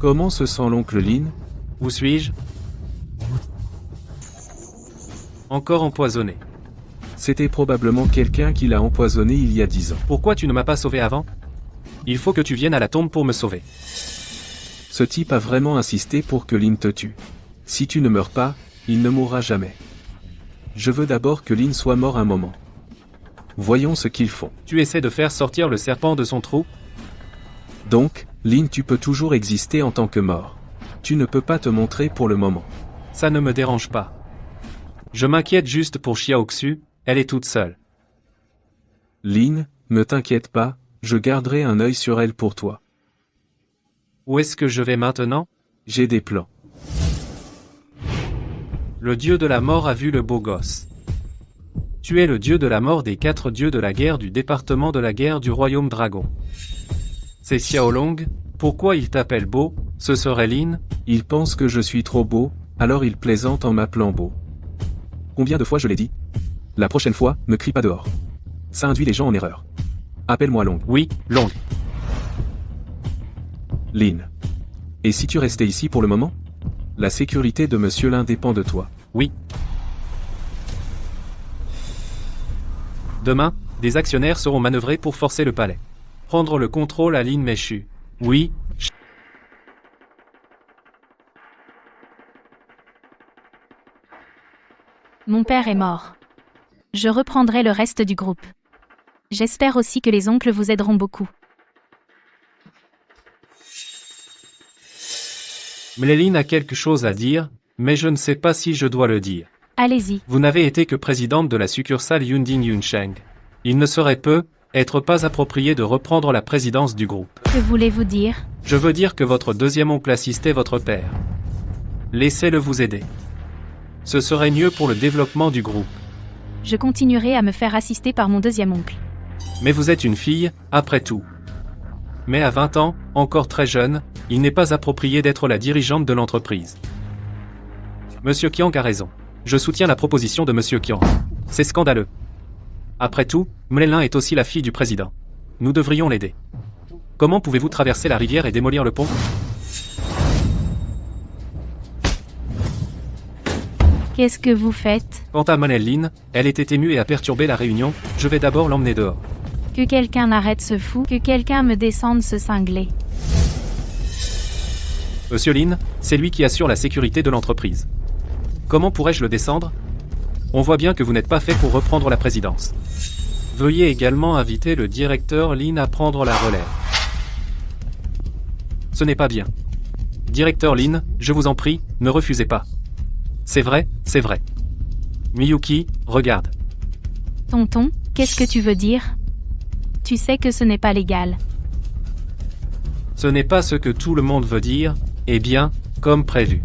S2: Comment se sent l'oncle Lin?
S3: Où suis-je? Encore empoisonné.
S2: C'était probablement quelqu'un qui l'a empoisonné il y a 10 ans.
S3: Pourquoi tu ne m'as pas sauvé avant? Il faut que tu viennes à la tombe pour me sauver.
S2: Ce type a vraiment insisté pour que Lin te tue. Si tu ne meurs pas, il ne mourra jamais. Je veux d'abord que Lin soit mort un moment. Voyons ce qu'ils font.
S3: Tu essaies de faire sortir le serpent de son trou?
S2: Donc, Lin, tu peux toujours exister en tant que mort. Tu ne peux pas te montrer pour le moment.
S3: Ça ne me dérange pas. Je m'inquiète juste pour Xiaoxu, elle est toute seule.
S2: Lin, ne t'inquiète pas, je garderai un œil sur elle pour toi.
S3: Où est-ce que je vais maintenant?
S2: J'ai des plans.
S3: Le dieu de la mort a vu le beau gosse. Tu es le dieu de la mort des 4 dieux de la guerre du département de la guerre du royaume dragon. C'est Xiaolong, pourquoi il t'appelle beau, Ce serait Lynn?
S2: Il pense que je suis trop beau, alors il plaisante en m'appelant beau. Combien de fois je l'ai dit? La prochaine fois, ne crie pas dehors. Ça induit les gens en erreur. Appelle-moi Long.
S3: Oui, Long.
S2: Lynn. Et si tu restais ici pour le moment? La sécurité de Monsieur Lin dépend de toi.
S3: Oui. Demain, des actionnaires seront manœuvrés pour forcer le palais. Prendre le contrôle à Lynn Méchu. Oui.
S1: Mon père est mort. Je reprendrai le reste du groupe. J'espère aussi que les oncles vous aideront beaucoup.
S3: Lynn a quelque chose à dire, mais je ne sais pas si je dois le dire.
S1: Allez-y.
S3: Vous n'avez été que présidente de la succursale Yundin Yuncheng. Il ne serait être pas approprié de reprendre la présidence du groupe.
S1: Que voulez-vous dire?
S3: Je veux dire que votre deuxième oncle assistait votre père. Laissez-le vous aider. Ce serait mieux pour le développement du groupe.
S1: Je continuerai à me faire assister par mon deuxième oncle.
S3: Mais vous êtes une fille, après tout. Mais à 20 ans, encore très jeune, il n'est pas approprié d'être la dirigeante de l'entreprise. Monsieur Kiang a raison. Je soutiens la proposition de Monsieur Kiang. C'est scandaleux. Après tout, Mlelin est aussi la fille du président. Nous devrions l'aider. Comment pouvez-vous traverser la rivière et démolir le pont?
S1: Qu'est-ce que vous faites?
S3: Quant à Lynn, elle était émue et a perturbé la réunion, je vais d'abord l'emmener dehors.
S1: Que quelqu'un arrête ce fou, que quelqu'un me descende ce cinglé.
S3: Monsieur Lin, c'est lui qui assure la sécurité de l'entreprise. Comment pourrais-je le descendre? On voit bien que vous n'êtes pas fait pour reprendre la présidence. Veuillez également inviter le directeur Lin à prendre la relève. Ce n'est pas bien. Directeur Lin, je vous en prie, ne refusez pas. C'est vrai, c'est vrai. Miyuki, regarde.
S1: Tonton, qu'est-ce que tu veux dire? Tu sais que ce n'est pas légal.
S3: Ce n'est pas ce que tout le monde veut dire, eh bien, comme prévu.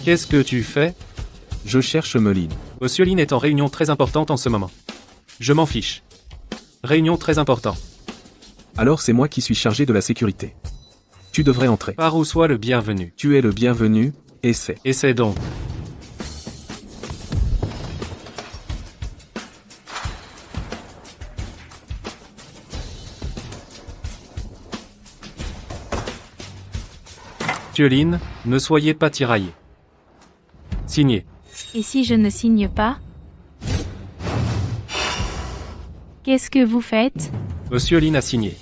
S3: Qu'est-ce que tu fais?
S2: Je cherche Meline.
S3: Monsieur Lin est en réunion très importante en ce moment. Je m'en fiche. Réunion très importante.
S2: Alors c'est moi qui suis chargé de la sécurité. Tu devrais entrer.
S3: Par où soit le bienvenu.
S2: Tu es le bienvenu, essaie.
S3: Essaie donc. Monsieur Lin, ne soyez pas tiraillé. Signez.
S1: Et si je ne signe pas? Qu'est-ce que vous faites?
S3: Monsieur Lin a signé.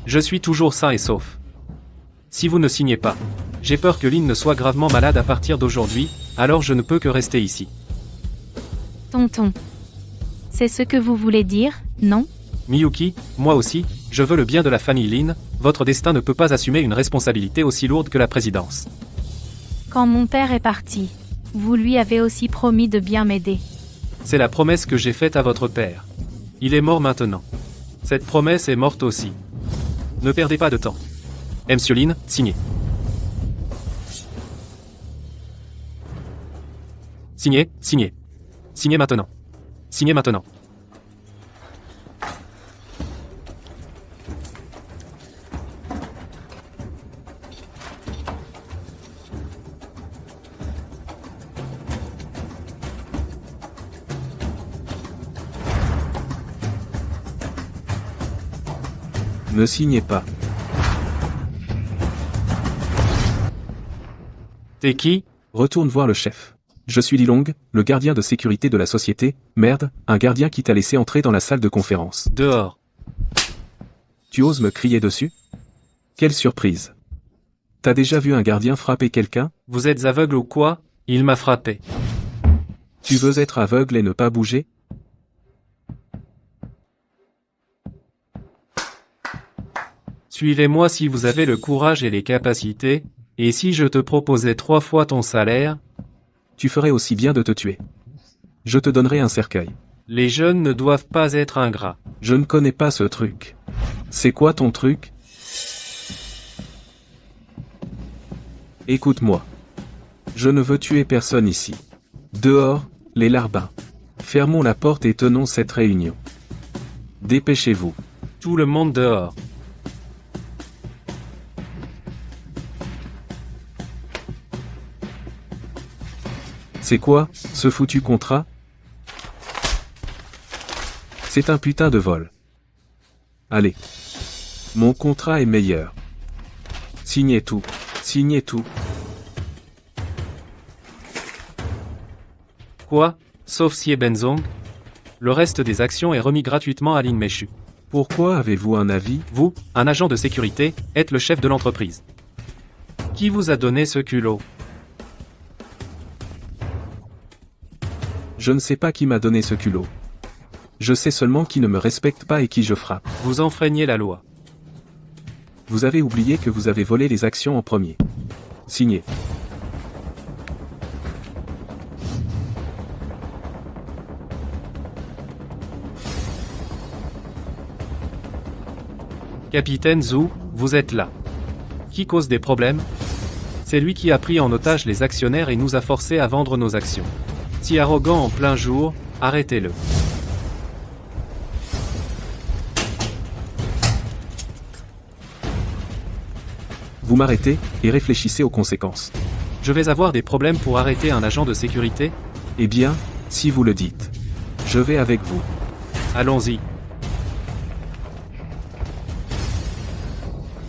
S3: Je suis toujours sain et sauf. Si vous ne signez pas, j'ai peur que Lin ne soit gravement malade à partir d'aujourd'hui, alors je ne peux que rester ici.
S1: Tonton. C'est ce que vous voulez dire, non?
S3: Miyuki, moi aussi, je veux le bien de la famille Lin, votre destin ne peut pas assumer une responsabilité aussi lourde que la présidence.
S1: Quand mon père est parti, vous lui avez aussi promis de bien m'aider.
S3: C'est la promesse que j'ai faite à votre père. Il est mort maintenant. Cette promesse est morte aussi. Ne perdez pas de temps. Monsieur Lin, signez. Signez, signez. Signez maintenant. Signez maintenant.
S2: Ne signez pas.
S3: T'es qui?
S2: Retourne voir le chef. Je suis Lilong, le gardien de sécurité de la société. Merde, un gardien qui t'a laissé entrer dans la salle de conférence.
S3: Dehors.
S2: Tu oses me crier dessus? Quelle surprise. T'as déjà vu un gardien frapper quelqu'un?
S3: Vous êtes aveugle ou quoi? Il m'a frappé.
S2: Tu veux être aveugle et ne pas bouger?
S3: Suivez-moi si vous avez le courage et les capacités, et si je te proposais 3 fois ton salaire,
S2: tu ferais aussi bien de te tuer. Je te donnerai un cercueil.
S3: Les jeunes ne doivent pas être ingrats.
S2: Je ne connais pas ce truc. C'est quoi ton truc? Écoute-moi. Je ne veux tuer personne ici. Dehors, les larbins. Fermons la porte et tenons cette réunion. Dépêchez-vous.
S3: Tout le monde dehors.
S2: C'est quoi, ce foutu contrat? C'est un putain de vol. Allez. Mon contrat est meilleur. Signez tout. Signez tout.
S3: Quoi? Sauf si Benzong? Le reste des actions est remis gratuitement à Lin Meishu.
S2: Pourquoi avez-vous un avis?
S3: Vous, un agent de sécurité, êtes le chef de l'entreprise. Qui vous a donné ce culot?
S2: Je ne sais pas qui m'a donné ce culot. Je sais seulement qui ne me respecte pas et qui je frappe.
S3: Vous enfreignez la loi.
S2: Vous avez oublié que vous avez volé les actions en premier. Signez.
S3: Capitaine Zhu, vous êtes là. Qui cause des problèmes? C'est lui qui a pris en otage les actionnaires et nous a forcés à vendre nos actions. Si arrogant en plein jour, arrêtez-le.
S2: Vous m'arrêtez, et réfléchissez aux conséquences.
S3: Je vais avoir des problèmes pour arrêter un agent de sécurité?
S2: Eh bien, si vous le dites. Je vais avec vous.
S3: Allons-y.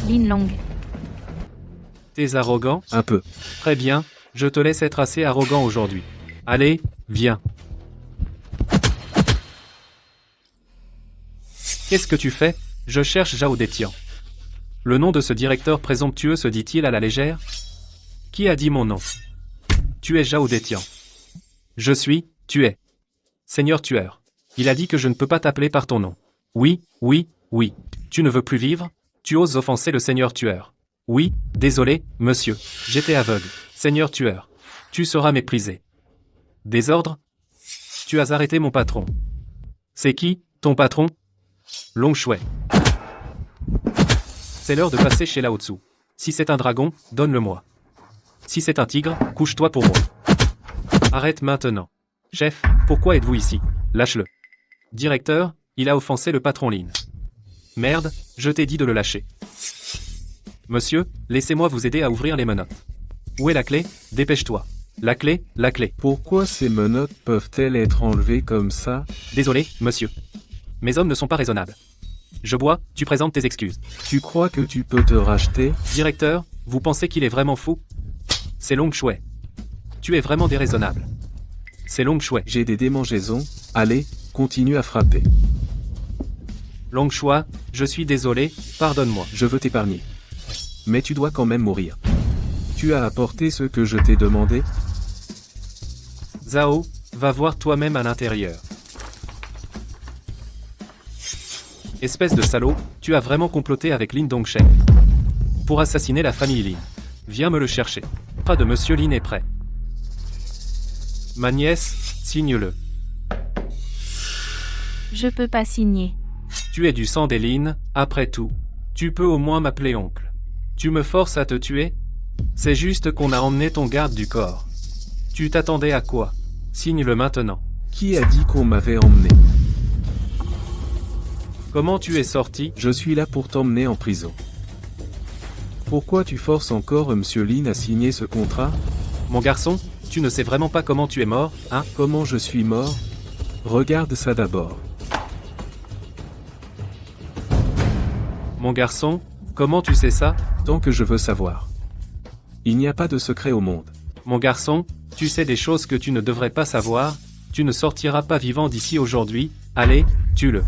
S1: Lin Long.
S3: T'es arrogant?
S2: Un peu.
S3: Très bien, je te laisse être assez arrogant aujourd'hui. Allez, viens. Qu'est-ce que tu fais? Je cherche Zhao Detian. Le nom de ce directeur présomptueux se dit-il à la légère? Qui a dit mon nom? Tu es Zhao Detian. Tu es. Seigneur tueur. Il a dit que je ne peux pas t'appeler par ton nom. Oui. Tu ne veux plus vivre? Tu oses offenser le seigneur tueur. Oui, désolé, monsieur. J'étais aveugle. Seigneur tueur. Tu seras méprisé. Désordre? Tu as arrêté mon patron. C'est qui, ton patron? Long Shui. C'est l'heure de passer chez Lao Tzu. Si c'est un dragon, donne-le-moi. Si c'est un tigre, couche-toi pour moi. Arrête maintenant. Chef, pourquoi êtes-vous ici? Lâche-le. Directeur, il a offensé le patron Lin. Merde, je t'ai dit de le lâcher. Monsieur, laissez-moi vous aider à ouvrir les menottes. Où est la clé? Dépêche-toi. La clé.
S2: Pourquoi ces menottes peuvent-elles être enlevées comme ça?
S3: Désolé, monsieur. Mes hommes ne sont pas raisonnables. Je bois, tu présentes tes excuses.
S2: Tu crois que tu peux te racheter?
S3: Directeur, vous pensez qu'il est vraiment fou? C'est Long Shui. Tu es vraiment déraisonnable. C'est Long Shui.
S2: J'ai des démangeaisons. Allez, continue à frapper.
S3: Long Shui, je suis désolé, pardonne-moi.
S2: Je veux t'épargner. Mais tu dois quand même mourir. Tu as apporté ce que je t'ai demandé?
S3: Zhao, va voir toi-même à l'intérieur. Espèce de salaud, tu as vraiment comploté avec Lin Dongsheng. Pour assassiner la famille Lin. Viens me le chercher. Pas de monsieur Lin est prêt. Ma nièce, signe-le.
S1: Je peux pas signer.
S3: Tu es du sang des Lin, après tout. Tu peux au moins m'appeler oncle. Tu me forces à te tuer? C'est juste qu'on a emmené ton garde du corps. Tu t'attendais à quoi? Signe-le maintenant.
S2: Qui a dit qu'on m'avait emmené?
S3: Comment tu es sorti?
S2: Je suis là pour t'emmener en prison. Pourquoi tu forces encore Monsieur Lin à signer ce contrat?
S3: Mon garçon, tu ne sais vraiment pas comment tu es mort, hein?
S2: Comment je suis mort? Regarde ça d'abord.
S3: Mon garçon, comment tu sais ça?
S2: Tant que je veux savoir. Il n'y a pas de secret au monde.
S3: Mon garçon, tu sais des choses que tu ne devrais pas savoir, tu ne sortiras pas vivant d'ici aujourd'hui, allez, tue-le.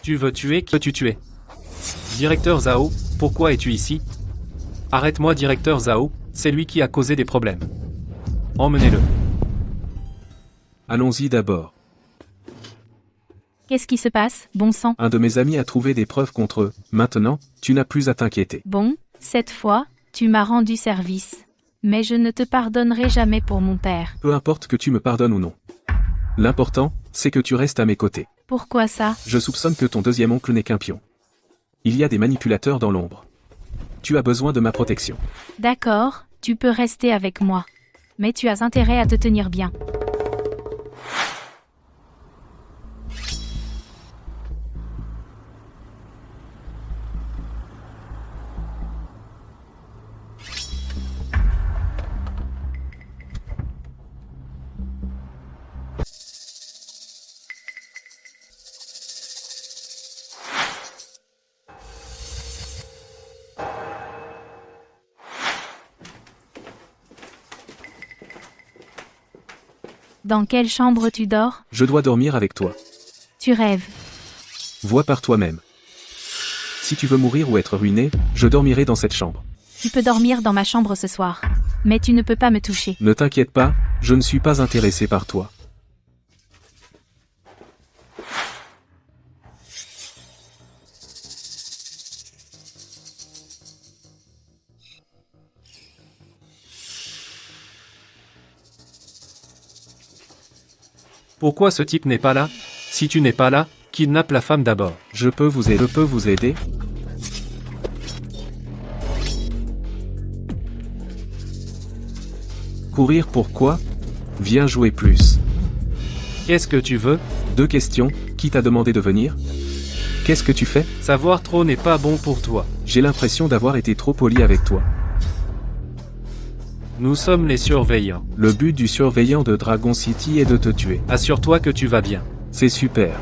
S3: Tu veux tuer qui veux-tu tuer? Directeur Zhao, pourquoi es-tu ici? Arrête-moi directeur Zhao, c'est lui qui a causé des problèmes. Emmenez-le.
S2: Allons-y d'abord.
S1: Qu'est-ce qui se passe, bon sang?
S2: Un de mes amis a trouvé des preuves contre eux. Maintenant, tu n'as plus à t'inquiéter.
S1: Bon, cette fois, tu m'as rendu service. Mais je ne te pardonnerai jamais pour mon père.
S2: Peu importe que tu me pardonnes ou non. L'important, c'est que tu restes à mes côtés.
S1: Pourquoi ça?
S2: Je soupçonne que ton deuxième oncle n'est qu'un pion. Il y a des manipulateurs dans l'ombre. Tu as besoin de ma protection.
S1: D'accord, tu peux rester avec moi. Mais tu as intérêt à te tenir bien. Dans quelle chambre tu dors?
S2: Je dois dormir avec toi.
S1: Tu rêves.
S2: Vois par toi-même. Si tu veux mourir ou être ruiné, je dormirai dans cette chambre.
S1: Tu peux dormir dans ma chambre ce soir. Mais tu ne peux pas me toucher.
S2: Ne t'inquiète pas, je ne suis pas intéressé par toi.
S3: Pourquoi ce type n'est pas là? Si tu n'es pas là, kidnappe la femme d'abord.
S2: Je peux vous aider? Courir pourquoi? Viens jouer plus.
S3: Qu'est-ce que tu veux?
S2: 2 questions, qui t'a demandé de venir? Qu'est-ce que tu fais?
S3: Savoir trop n'est pas bon pour toi.
S2: J'ai l'impression d'avoir été trop poli avec toi.
S3: Nous sommes les surveillants.
S2: Le but du surveillant de Dragon City est de te tuer.
S3: Assure-toi que tu vas bien.
S2: C'est super.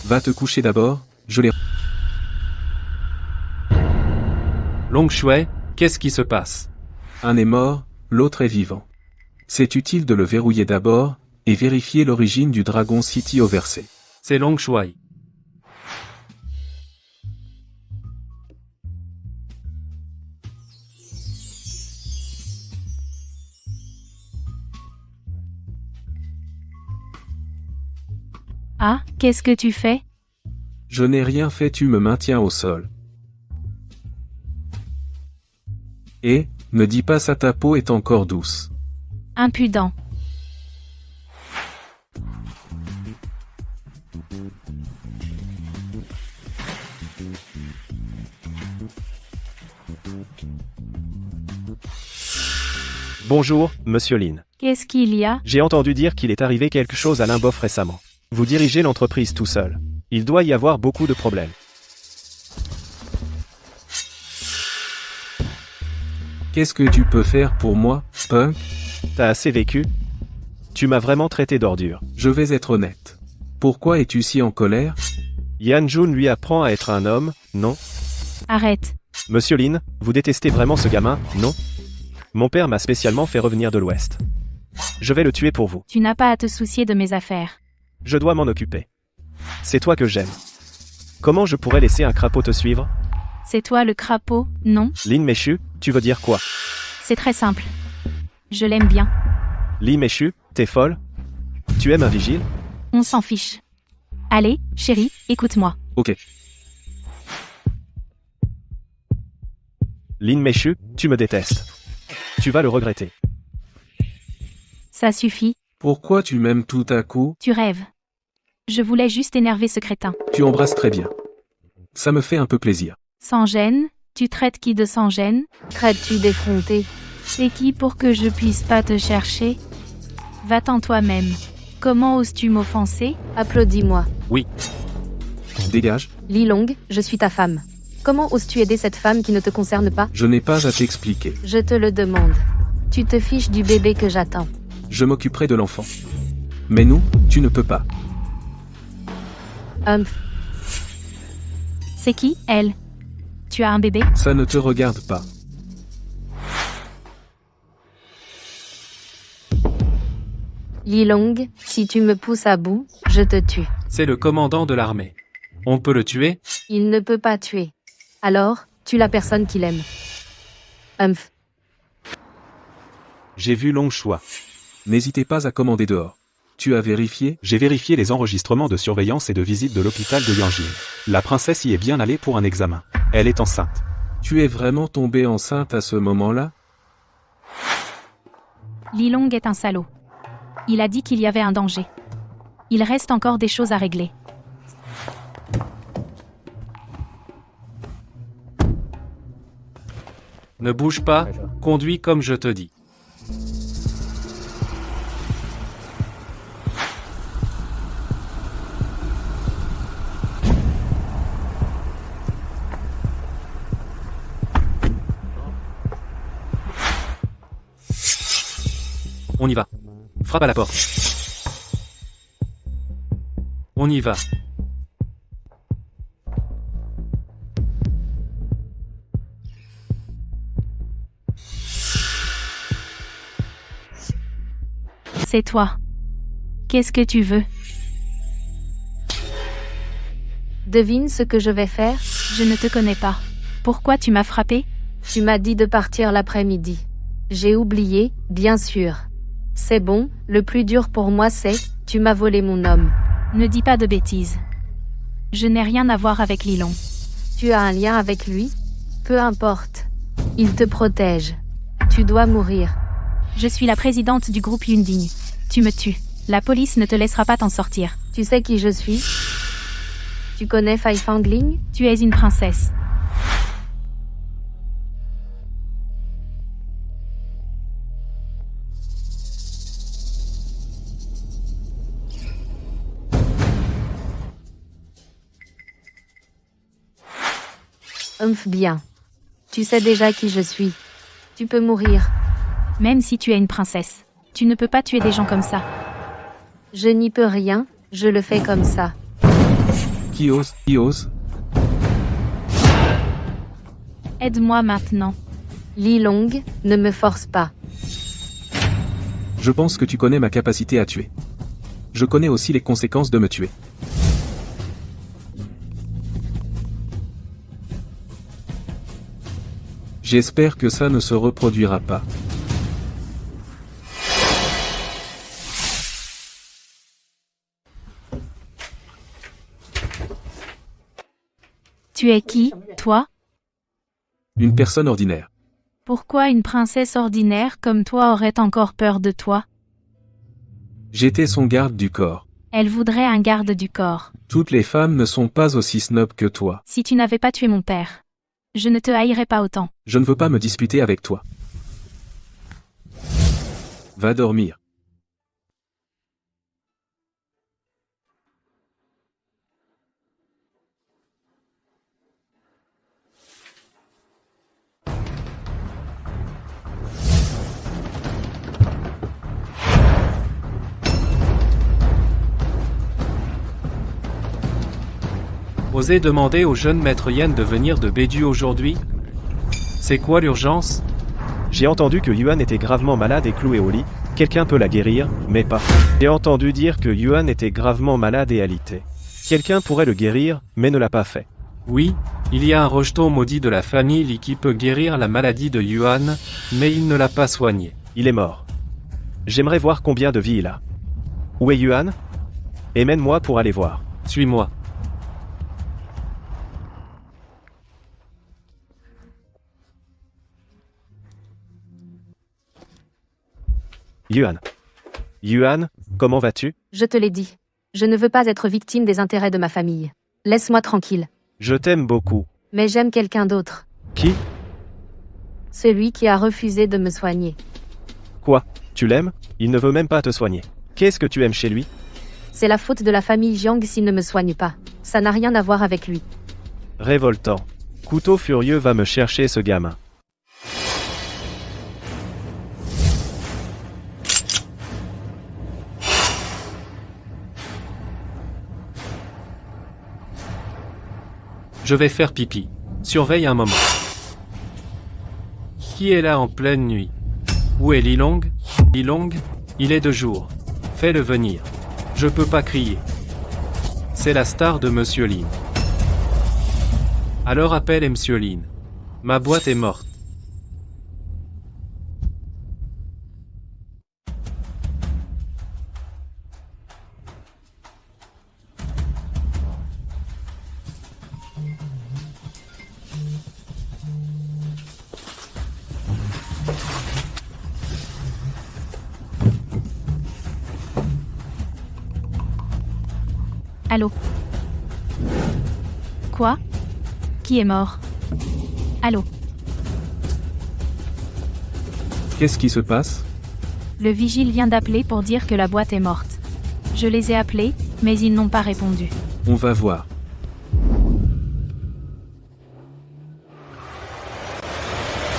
S2: Va te coucher d'abord, je l'ai...
S3: Long Shui, qu'est-ce qui se passe?
S2: Un est mort, l'autre est vivant. C'est utile de le verrouiller d'abord, et vérifier l'origine du Dragon City au verset.
S3: C'est Long Shui.
S1: Ah, qu'est-ce que tu fais?
S2: Je n'ai rien fait, tu me maintiens au sol. Et, ne dis pas ça, ta peau est encore douce.
S1: Impudent.
S7: Bonjour, Monsieur Lin.
S1: Qu'est-ce qu'il y a?
S7: J'ai entendu dire qu'il est arrivé quelque chose à Limboff récemment. Vous dirigez l'entreprise tout seul. Il doit y avoir beaucoup de problèmes.
S2: Qu'est-ce que tu peux faire pour moi, punk?
S7: T'as assez vécu? Tu m'as vraiment traité d'ordure.
S2: Je vais être honnête. Pourquoi es-tu si en colère?
S7: Yan Jun lui apprend à être un homme, non?
S1: Arrête.
S7: Monsieur Lin, vous détestez vraiment ce gamin, non? Mon père m'a spécialement fait revenir de l'Ouest. Je vais le tuer pour vous.
S1: Tu n'as pas à te soucier de mes affaires.
S7: Je dois m'en occuper. C'est toi que j'aime. Comment je pourrais laisser un crapaud te suivre?
S1: C'est toi le crapaud, non?
S7: Lin Méchu, tu veux dire quoi?
S1: C'est très simple. Je l'aime bien.
S7: Lin Méchu, t'es folle? Tu aimes un vigile?
S1: On s'en fiche. Allez, chérie, écoute-moi.
S2: Ok.
S7: Lin Méchu, tu me détestes. Tu vas le regretter.
S1: Ça suffit.
S2: Pourquoi tu m'aimes tout à coup?
S1: Tu rêves. Je voulais juste énerver ce crétin.
S2: Tu embrasses très bien. Ça me fait un peu plaisir.
S1: Sans gêne? Tu traites qui de sans gêne?
S5: Traites-tu d'effronté?
S1: C'est qui pour que je puisse pas te chercher? Va-t'en toi-même. Comment oses-tu m'offenser?
S5: Applaudis-moi.
S2: Dégage,
S5: Li Long, je suis ta femme. Comment oses-tu aider cette femme qui ne te concerne pas?
S2: je n'ai pas à t'expliquer.
S5: Je te le demande. Tu te fiches du bébé que j'attends.
S2: Je m'occuperai de l'enfant. Mais nous, tu ne peux pas.
S5: Humph.
S1: C'est qui, elle? Tu as un bébé?
S2: Ça ne te regarde pas.
S5: Li Long, si tu me pousses à bout, je te tue.
S3: C'est le commandant de l'armée. On peut le tuer?
S5: Il ne peut pas tuer. Alors, tue la personne qu'il aime. Humph.
S4: J'ai vu Long Shui.
S2: N'hésitez pas à commander dehors. Tu as vérifié?
S4: J'ai vérifié les enregistrements de surveillance et de visite de l'hôpital de Yanjin. La princesse y est bien allée pour un examen. Elle est enceinte.
S2: Tu es vraiment tombée enceinte à ce moment-là?
S1: Li Long est un salaud. Il a dit qu'il y avait un danger. Il reste encore des choses à régler.
S3: Ne bouge pas, conduis comme je te dis. On y va. Frappe à la porte. On y va.
S1: C'est toi. Qu'est-ce que tu veux?
S5: Devine ce que je vais faire?
S1: Je ne te connais pas. Pourquoi tu m'as frappé?
S5: Tu m'as dit de partir l'après-midi. J'ai oublié, bien sûr. C'est bon, le plus dur pour moi c'est, tu m'as volé mon homme.
S1: Ne dis pas de bêtises. Je n'ai rien à voir avec Lilong.
S5: Tu as un lien avec lui? Peu importe. Il te protège. Tu dois mourir.
S1: Je suis la présidente du groupe Yunding. Tu me tues. La police ne te laissera pas t'en sortir.
S5: Tu sais qui je suis? Tu connais Fai Fangling?
S1: Tu es une princesse.
S5: Bien. Tu sais déjà qui je suis. Tu peux mourir.
S1: Même si tu es une princesse. Tu ne peux pas tuer des gens comme ça.
S5: Je n'y peux rien, je le fais comme ça.
S2: Qui ose? Qui ose?
S1: Aide-moi maintenant.
S5: Lilong, ne me force pas.
S2: Je pense que tu connais ma capacité à tuer. Je connais aussi les conséquences de me tuer. J'espère que ça ne se reproduira pas.
S1: Tu es qui, toi?
S2: Une personne ordinaire.
S1: Pourquoi une princesse ordinaire comme toi aurait encore peur de toi?
S2: J'étais son garde du corps.
S1: Elle voudrait un garde du corps.
S2: Toutes les femmes ne sont pas aussi snobs que toi.
S1: Si tu n'avais pas tué mon père, je ne te haïrais pas autant.
S2: Je ne veux pas me disputer avec toi. Va dormir.
S3: Osez demander au jeune maître Yen de venir de Bédu aujourd'hui? C'est quoi l'urgence?
S7: J'ai entendu que Yuan était gravement malade et cloué au lit. Quelqu'un peut la guérir, mais pas. J'ai entendu dire que Yuan était gravement malade et alité. Quelqu'un pourrait le guérir, mais ne l'a pas fait.
S3: Oui, il y a un rejeton maudit de la famille Li qui peut guérir la maladie de Yuan, mais il ne l'a pas soigné.
S7: Il est mort. J'aimerais voir combien de vies il a. Où est Yuan? Emmène-moi pour aller voir.
S3: Suis-moi.
S7: Yuan. Yuan, comment vas-tu?
S5: Je te l'ai dit. Je ne veux pas être victime des intérêts de ma famille. Laisse-moi tranquille.
S7: Je t'aime beaucoup.
S5: Mais j'aime quelqu'un d'autre.
S7: Qui?
S5: Celui qui a refusé de me soigner.
S7: Quoi? Tu l'aimes? Il ne veut même pas te soigner. Qu'est-ce que tu aimes chez lui?
S5: C'est la faute de la famille Jiang s'il ne me soigne pas. Ça n'a rien à voir avec lui.
S7: Révoltant. Couteau furieux va me chercher ce gamin.
S3: Je vais faire pipi. Surveille un moment. Qui est là en pleine nuit? Où est Lilong? Lilong? Il est de jour. Fais-le venir. Je peux pas crier. C'est la star de Monsieur Lin. Alors appelle Monsieur Lin. Ma boîte est morte.
S1: Allô? Quoi? Qui est mort? Allô?
S2: Qu'est-ce qui se passe?
S1: Le vigile vient d'appeler pour dire que la boîte est morte. Je les ai appelés, mais ils n'ont pas répondu.
S2: On va voir.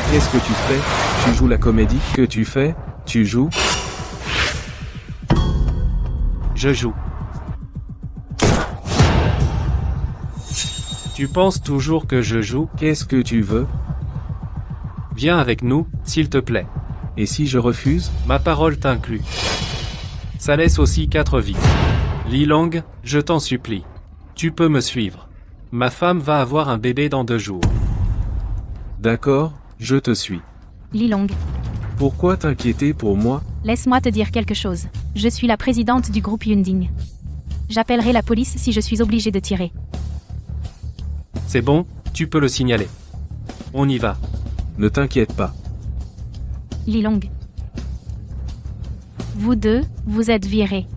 S2: Qu'est-ce que tu fais? Tu joues la comédie? Que tu fais? Tu joues?
S3: Je joue. Tu penses toujours que je joue?
S2: Qu'est-ce que tu veux?
S3: Viens avec nous, s'il te plaît.
S2: Et si je refuse?
S3: Ma parole t'inclut. Ça laisse aussi 4 vies. Li Long, je t'en supplie. Tu peux me suivre. Ma femme va avoir un bébé dans 2 jours.
S2: D'accord, je te suis.
S1: Li Long,
S2: Pourquoi t'inquiéter pour moi?
S1: laisse-moi te dire quelque chose. Je suis la présidente du groupe Yunding. J'appellerai la police si je suis obligée de tirer.
S3: C'est bon, tu peux le signaler. On y va.
S2: Ne t'inquiète pas.
S1: Li Long. Vous deux, vous êtes virés.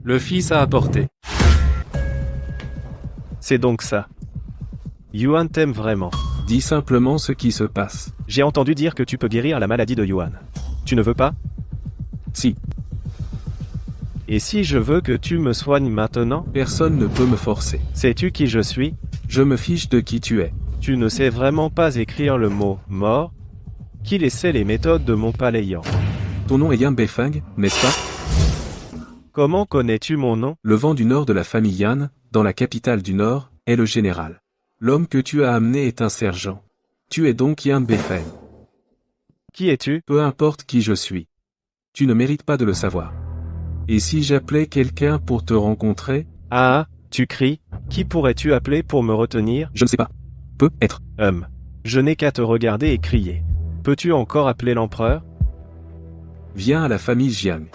S3: Le fils a apporté.
S7: C'est donc ça. Yuan t'aime vraiment.
S2: Dis simplement ce qui se passe.
S7: J'ai entendu dire que tu peux guérir la maladie de Yuan. Tu ne veux pas?
S2: Si,
S7: Et si je veux que tu me soignes maintenant?
S2: personne ne peut me forcer.
S7: Sais-tu qui je suis?
S2: Je me fiche de qui tu es.
S7: Tu ne sais vraiment pas écrire le mot « mort » Qui laissait les méthodes de mon paléant?
S2: Ton nom est Yan Beifeng, n'est-ce pas?
S7: Comment connais-tu mon nom?
S2: Le vent du nord de la famille Yan, dans la capitale du nord, est le général. L'homme que tu as amené est un sergent. Tu es donc Yan Beifeng.
S7: Qui es-tu?
S2: Peu importe qui je suis. Tu ne mérites pas de le savoir. Et si j'appelais quelqu'un pour te rencontrer?
S7: Ah, tu cries. Qui pourrais-tu appeler pour me retenir?
S2: Je ne sais pas. Peut être.
S7: Je n'ai qu'à te regarder et crier. Peux-tu encore appeler l'empereur?
S2: Viens à la famille Jiang.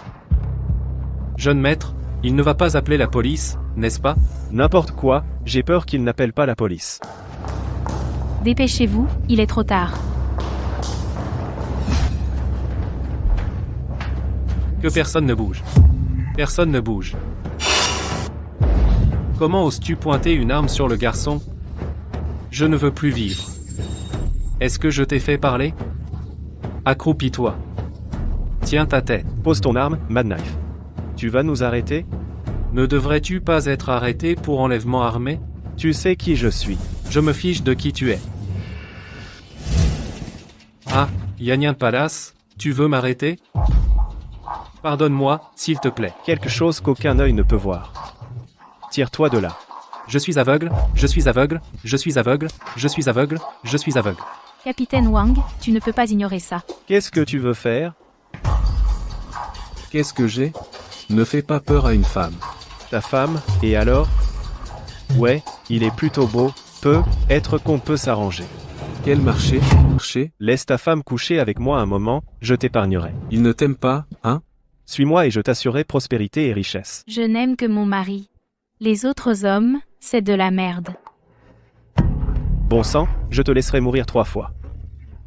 S3: Jeune maître, il ne va pas appeler la police, n'est-ce pas?
S7: N'importe quoi, j'ai peur qu'il n'appelle pas la police.
S1: Dépêchez-vous, il est trop tard.
S3: Que personne ne bouge. Personne ne bouge. Comment oses-tu pointer une arme sur le garçon? Je ne veux plus vivre. Est-ce que je t'ai fait parler? Accroupis-toi. Tiens ta tête.
S7: Pose ton arme, Mad Knife. Tu vas nous arrêter?
S3: Ne devrais-tu pas être arrêté pour enlèvement armé?
S7: Tu sais qui je suis.
S3: Je me fiche de qui tu es. Ah, Yanyan Palace, tu veux m'arrêter? Pardonne-moi, s'il te plaît.
S7: Quelque chose qu'aucun œil ne peut voir. Tire-toi de là.
S3: Je suis aveugle, je suis aveugle, je suis aveugle, je suis aveugle, je suis aveugle.
S1: Capitaine Wang, tu ne peux pas ignorer ça.
S7: Qu'est-ce que tu veux faire?
S2: Qu'est-ce que j'ai? Ne fais pas peur à une femme.
S7: Ta femme, et alors? Ouais, il est plutôt beau, peut-être qu'on peut s'arranger.
S2: Quel marché? Marché?
S7: Laisse ta femme coucher avec moi un moment, je t'épargnerai.
S2: Il ne t'aime pas, hein?
S7: Suis-moi et je t'assurerai prospérité et richesse.
S1: Je n'aime que mon mari. Les autres hommes, c'est de la merde.
S7: Bon sang, je te laisserai mourir 3 fois.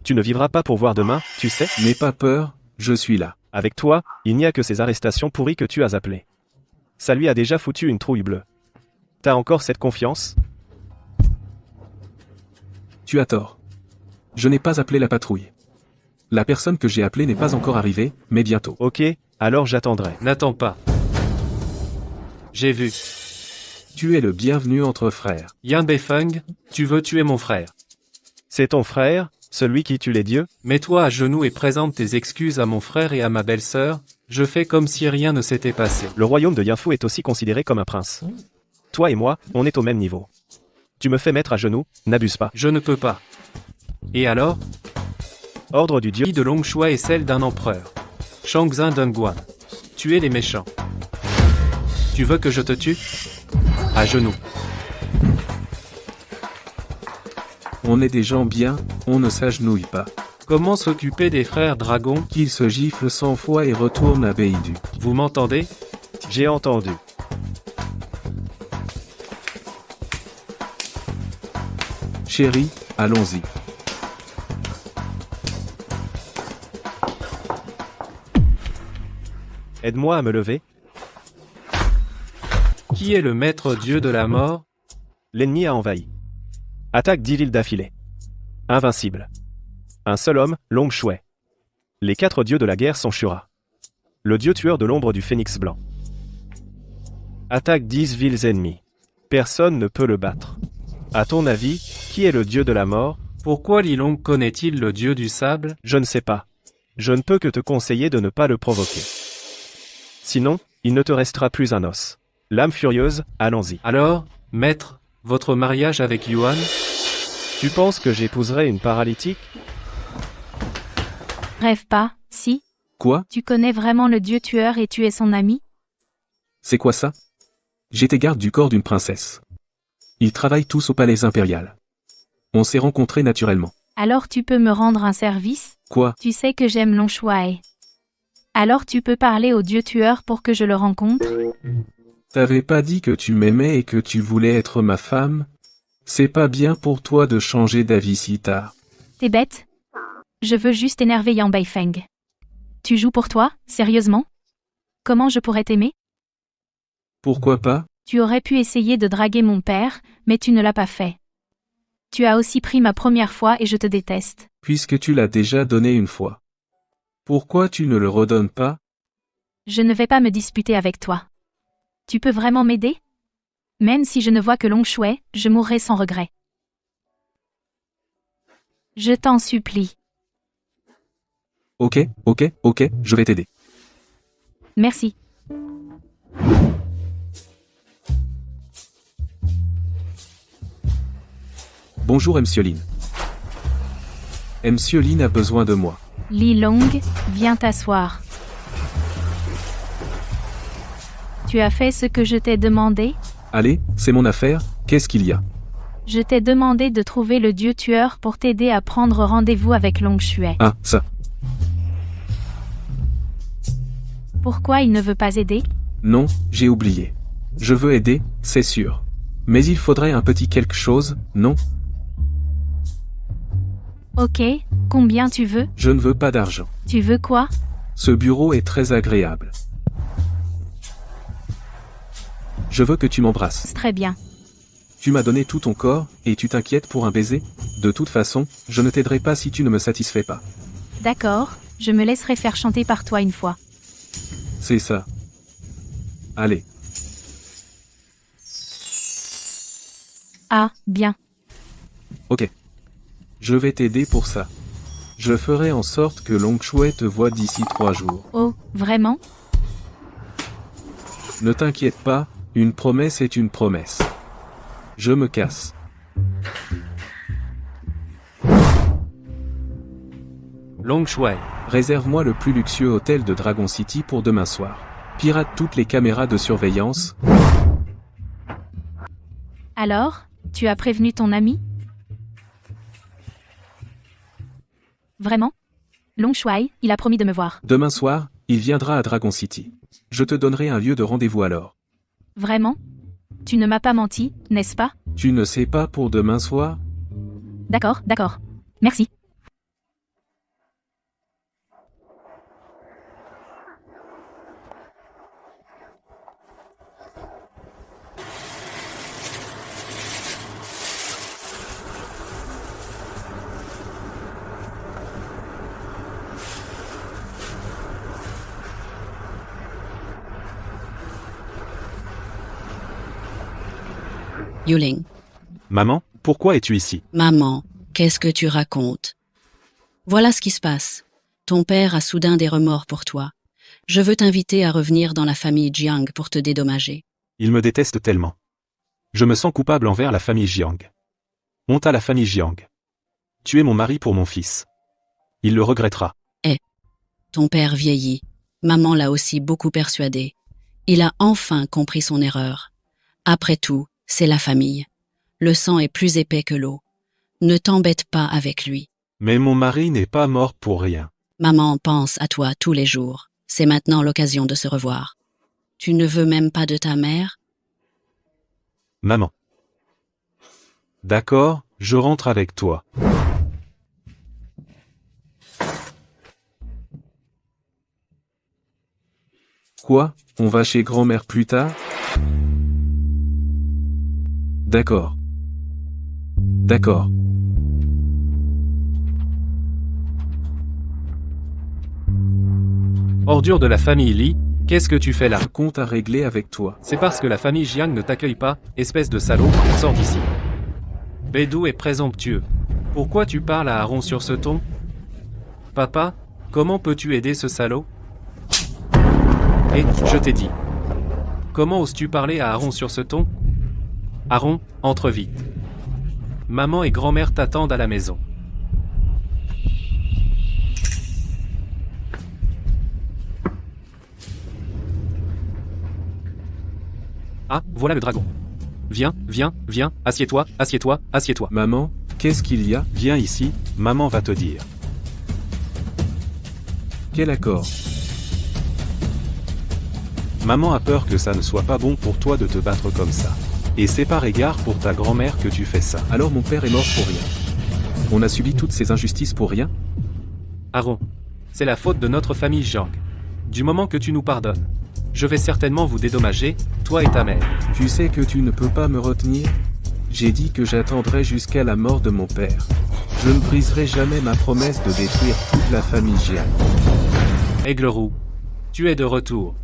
S7: Tu ne vivras pas pour voir demain, tu sais?
S2: N'aie pas peur, je suis là.
S7: Avec toi, il n'y a que ces arrestations pourries que tu as appelées. Ça lui a déjà foutu une trouille bleue. T'as encore cette confiance?
S2: Tu as tort. Je n'ai pas appelé la patrouille. La personne que j'ai appelée n'est pas encore arrivée, mais bientôt.
S7: Ok, alors j'attendrai.
S3: N'attends pas. J'ai vu.
S2: Tu es le bienvenu entre frères.
S3: Yan Beifeng, tu veux tuer mon frère.
S7: C'est ton frère, celui qui tue les dieux?
S3: Mets-toi à genoux et présente tes excuses à mon frère et à ma belle-sœur. Je fais comme si rien ne s'était passé.
S7: Le royaume de Yinfu est aussi considéré comme un prince. Toi et moi, on est au même niveau. Tu me fais mettre à genoux, n'abuse pas.
S3: Je ne peux pas. Et alors?
S7: Ordre du dieu.
S3: Vie de Longshui est celle d'un empereur. Shangzhen Dengguan. Tuer les méchants. Tu veux que je te tue? À genoux.
S2: On est des gens bien, on ne s'agenouille pas.
S3: Comment s'occuper des frères dragons?
S2: Qu'ils se giflent 100 fois et retournent à Beidou.
S3: Vous m'entendez?
S7: J'ai entendu.
S2: Chérie, allons-y.
S7: Aide-moi à me lever.
S3: Qui est le maître dieu de la mort?
S7: L'ennemi a envahi. Attaque 10 villes d'affilée. Invincible. Un seul homme, Long Shui. Les 4 dieux de la guerre sont Shura. Le dieu tueur de l'ombre du phénix blanc. Attaque 10 villes ennemies. Personne ne peut le battre. À ton avis, qui est le dieu de la mort?
S3: Pourquoi Li Long connaît-il le dieu du sable?
S7: Je ne sais pas. Je ne peux que te conseiller de ne pas le provoquer. Sinon, il ne te restera plus un os. L'âme furieuse, allons-y.
S3: Alors, maître, votre mariage avec Yuan?
S7: Tu penses que j'épouserai une paralytique?
S1: Rêve pas, si,
S2: Quoi?
S1: tu connais vraiment le dieu tueur et tu es son ami?
S2: C'est quoi ça? J'étais garde du corps d'une princesse. Ils travaillent tous au palais impérial. On s'est rencontrés naturellement.
S1: Alors tu peux me rendre un service?
S2: Quoi?
S1: Tu sais que j'aime Long Shuai. Alors tu peux parler au dieu tueur pour que je le rencontre?
S2: T'avais pas dit que tu m'aimais et que tu voulais être ma femme? C'est pas bien pour toi de changer d'avis si tard.
S1: T'es bête? Je veux juste énerver Yang Beifeng. Tu joues pour toi, sérieusement? Comment je pourrais t'aimer?
S2: Pourquoi pas?
S1: Tu aurais pu essayer de draguer mon père, mais tu ne l'as pas fait. Tu as aussi pris ma première fois et je te déteste.
S2: Puisque tu l'as déjà donné une fois. Pourquoi tu ne le redonnes pas?
S1: Je ne vais pas me disputer avec toi. Tu peux vraiment m'aider? Même si je ne vois que Long Shuai, je mourrai sans regret. Je t'en supplie.
S2: Ok, je vais t'aider.
S1: Merci.
S2: Bonjour Monsieur Lin. Monsieur Lin a besoin de moi.
S1: Li Long, viens t'asseoir. Tu as fait ce que je t'ai demandé?
S2: Allez, c'est mon affaire, qu'est-ce qu'il y a?
S1: Je t'ai demandé de trouver le dieu tueur pour t'aider à prendre rendez-vous avec Long Shuai.
S2: Ah, ça.
S1: Pourquoi il ne veut pas aider?
S2: Non, j'ai oublié. Je veux aider, c'est sûr. Mais il faudrait un petit quelque chose, non?
S1: Ok, combien tu veux?
S2: Je ne veux pas d'argent.
S1: Tu veux quoi?
S2: Ce bureau est très agréable. Je veux que tu m'embrasses.
S1: Très bien.
S2: Tu m'as donné tout ton corps, et tu t'inquiètes pour un baiser? De toute façon, je ne t'aiderai pas si tu ne me satisfais pas.
S1: D'accord, je me laisserai faire chanter par toi une fois.
S2: C'est ça. Allez.
S1: Ah, bien.
S2: Ok. Je vais t'aider pour ça. Je ferai en sorte que Long Shuai te voie d'ici 3 jours.
S1: Oh, vraiment?
S2: Ne t'inquiète pas, une promesse est une promesse. Je me casse.
S3: Long Shuai.
S2: Réserve-moi le plus luxueux hôtel de Dragon City pour demain soir. Pirate toutes les caméras de surveillance.
S1: Alors, tu as prévenu ton ami? Vraiment? Long Shuai, il a promis de me voir.
S2: Demain soir, il viendra à Dragon City. Je te donnerai un lieu de rendez-vous alors.
S1: Vraiment? Tu ne m'as pas menti, n'est-ce pas?
S2: Tu ne sais pas pour demain soir?
S1: D'accord, d'accord. Merci.
S6: Yuling.
S4: Maman, pourquoi es-tu ici?
S6: Maman, qu'est-ce que tu racontes? Voilà ce qui se passe. Ton père a soudain des remords pour toi. Je veux t'inviter à revenir dans la famille Jiang pour te dédommager.
S4: Il me déteste tellement. Je me sens coupable envers la famille Jiang. Honte à la famille Jiang. Tu es mon mari pour mon fils. Il le regrettera.
S6: Ton père vieillit. Maman l'a aussi beaucoup persuadé. Il a enfin compris son erreur. Après tout, c'est la famille. Le sang est plus épais que l'eau. Ne t'embête pas avec lui.
S4: Mais mon mari n'est pas mort pour rien.
S6: Maman pense à toi tous les jours. C'est maintenant l'occasion de se revoir. Tu ne veux même pas de ta mère?
S4: Maman. D'accord, je rentre avec toi.
S2: Quoi? On va chez grand-mère plus tard? D'accord. D'accord.
S3: Ordure de la famille Li, qu'est-ce que tu fais là?
S2: Compte à régler avec toi.
S3: C'est parce que la famille Jiang ne t'accueille pas, espèce de salaud, sors d'ici. Bédou est présomptueux. Pourquoi tu parles à Aaron sur ce ton? Papa, comment peux-tu aider ce salaud? Je t'ai dit. Comment oses-tu parler à Aaron sur ce ton? Aaron, entre vite. Maman et grand-mère t'attendent à la maison. Ah, voilà le dragon. Viens, viens, viens, assieds-toi, assieds-toi, assieds-toi.
S2: Maman, qu'est-ce qu'il y a?
S4: Viens ici, maman va te dire.
S2: Quel accord?
S4: Maman a peur que ça ne soit pas bon pour toi de te battre comme ça. Et c'est par égard pour ta grand-mère que tu fais ça.
S2: Alors mon père est mort pour rien. On a subi toutes ces injustices pour rien?
S3: Aaron, c'est la faute de notre famille Jiang. Du moment que tu nous pardonnes, je vais certainement vous dédommager, toi et ta mère.
S2: Tu sais que tu ne peux pas me retenir? J'ai dit que j'attendrai jusqu'à la mort de mon père. Je ne briserai jamais ma promesse de détruire toute la famille Jiang.
S3: Aigle roux, tu es de retour.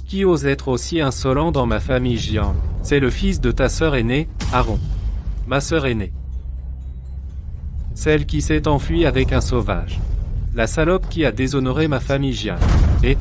S3: Qui ose être aussi insolent dans ma famille Jiang? C'est le fils de ta sœur aînée, Aaron. Ma sœur aînée. Celle qui s'est enfuie avec un sauvage. La salope qui a déshonoré ma famille Jiang. Et...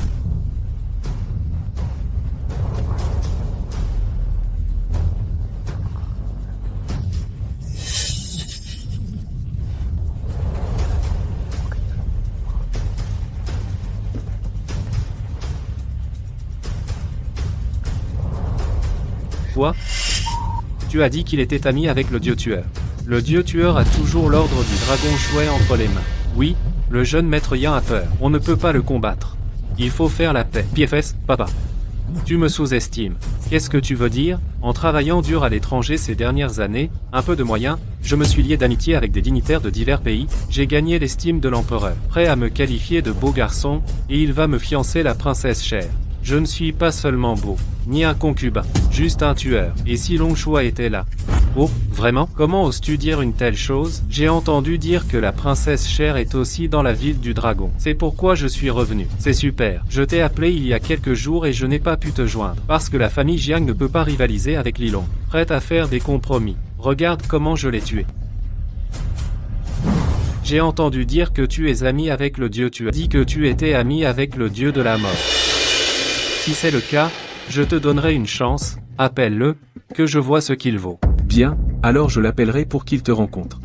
S3: Quoi? Tu as dit qu'il était ami avec le dieu tueur. Le dieu tueur a toujours l'ordre du dragon chouet entre les mains. Oui, le jeune maître Yan a peur. On ne peut pas le combattre. Il faut faire la paix. PFS, papa. Tu me sous-estimes. Qu'est-ce que tu veux dire? En travaillant dur à l'étranger ces dernières années, un peu de moyens, je me suis lié d'amitié avec des dignitaires de divers pays, j'ai gagné l'estime de l'empereur, prêt à me qualifier de beau garçon, et il va me fiancer la princesse chère. Je ne suis pas seulement beau, ni un concubin, juste un tueur. Et si Longshua était là? Oh, vraiment? Comment oses-tu dire une telle chose? J'ai entendu dire que la princesse chère est aussi dans la ville du dragon. C'est pourquoi je suis revenu. C'est super. Je t'ai appelé il y a quelques jours et je n'ai pas pu te joindre. Parce que la famille Jiang ne peut pas rivaliser avec Lilong. Prête à faire des compromis. Regarde comment je l'ai tué. J'ai entendu dire que tu es ami avec le dieu. Tu as dit que tu étais ami avec le dieu de la mort. Si c'est le cas, je te donnerai une chance, appelle-le, que je vois ce qu'il vaut.
S2: Bien, alors je l'appellerai pour qu'il te rencontre.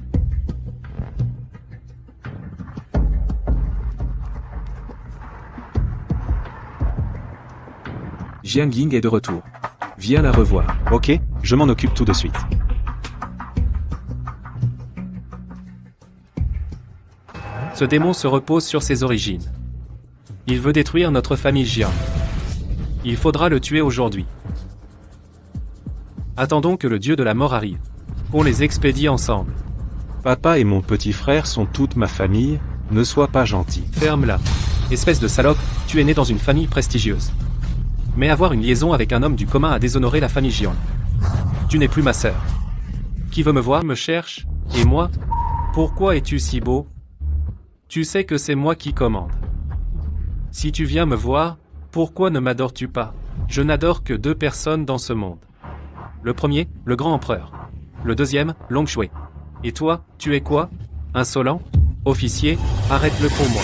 S2: Jiang Ying est de retour. Viens la revoir.
S4: Ok, je m'en occupe tout de suite.
S3: Ce démon se repose sur ses origines. Il veut détruire notre famille Jiang. Il faudra le tuer aujourd'hui. Attendons que le dieu de la mort arrive. On les expédie ensemble.
S4: Papa et mon petit frère sont toute ma famille, ne sois pas gentil.
S3: Ferme-la. Espèce de salope, tu es né dans une famille prestigieuse. Mais avoir une liaison avec un homme du commun a déshonoré la famille Jiang. Tu n'es plus ma sœur. Qui veut me voir me cherche, et moi? Pourquoi es-tu si beau? Tu sais que c'est moi qui commande. Si tu viens me voir, pourquoi ne m'adores-tu pas? Je n'adore que deux personnes dans ce monde. Le premier, le grand empereur. Le deuxième, Longshui. Et toi, tu es quoi? Insolent? Officier, arrête-le pour moi.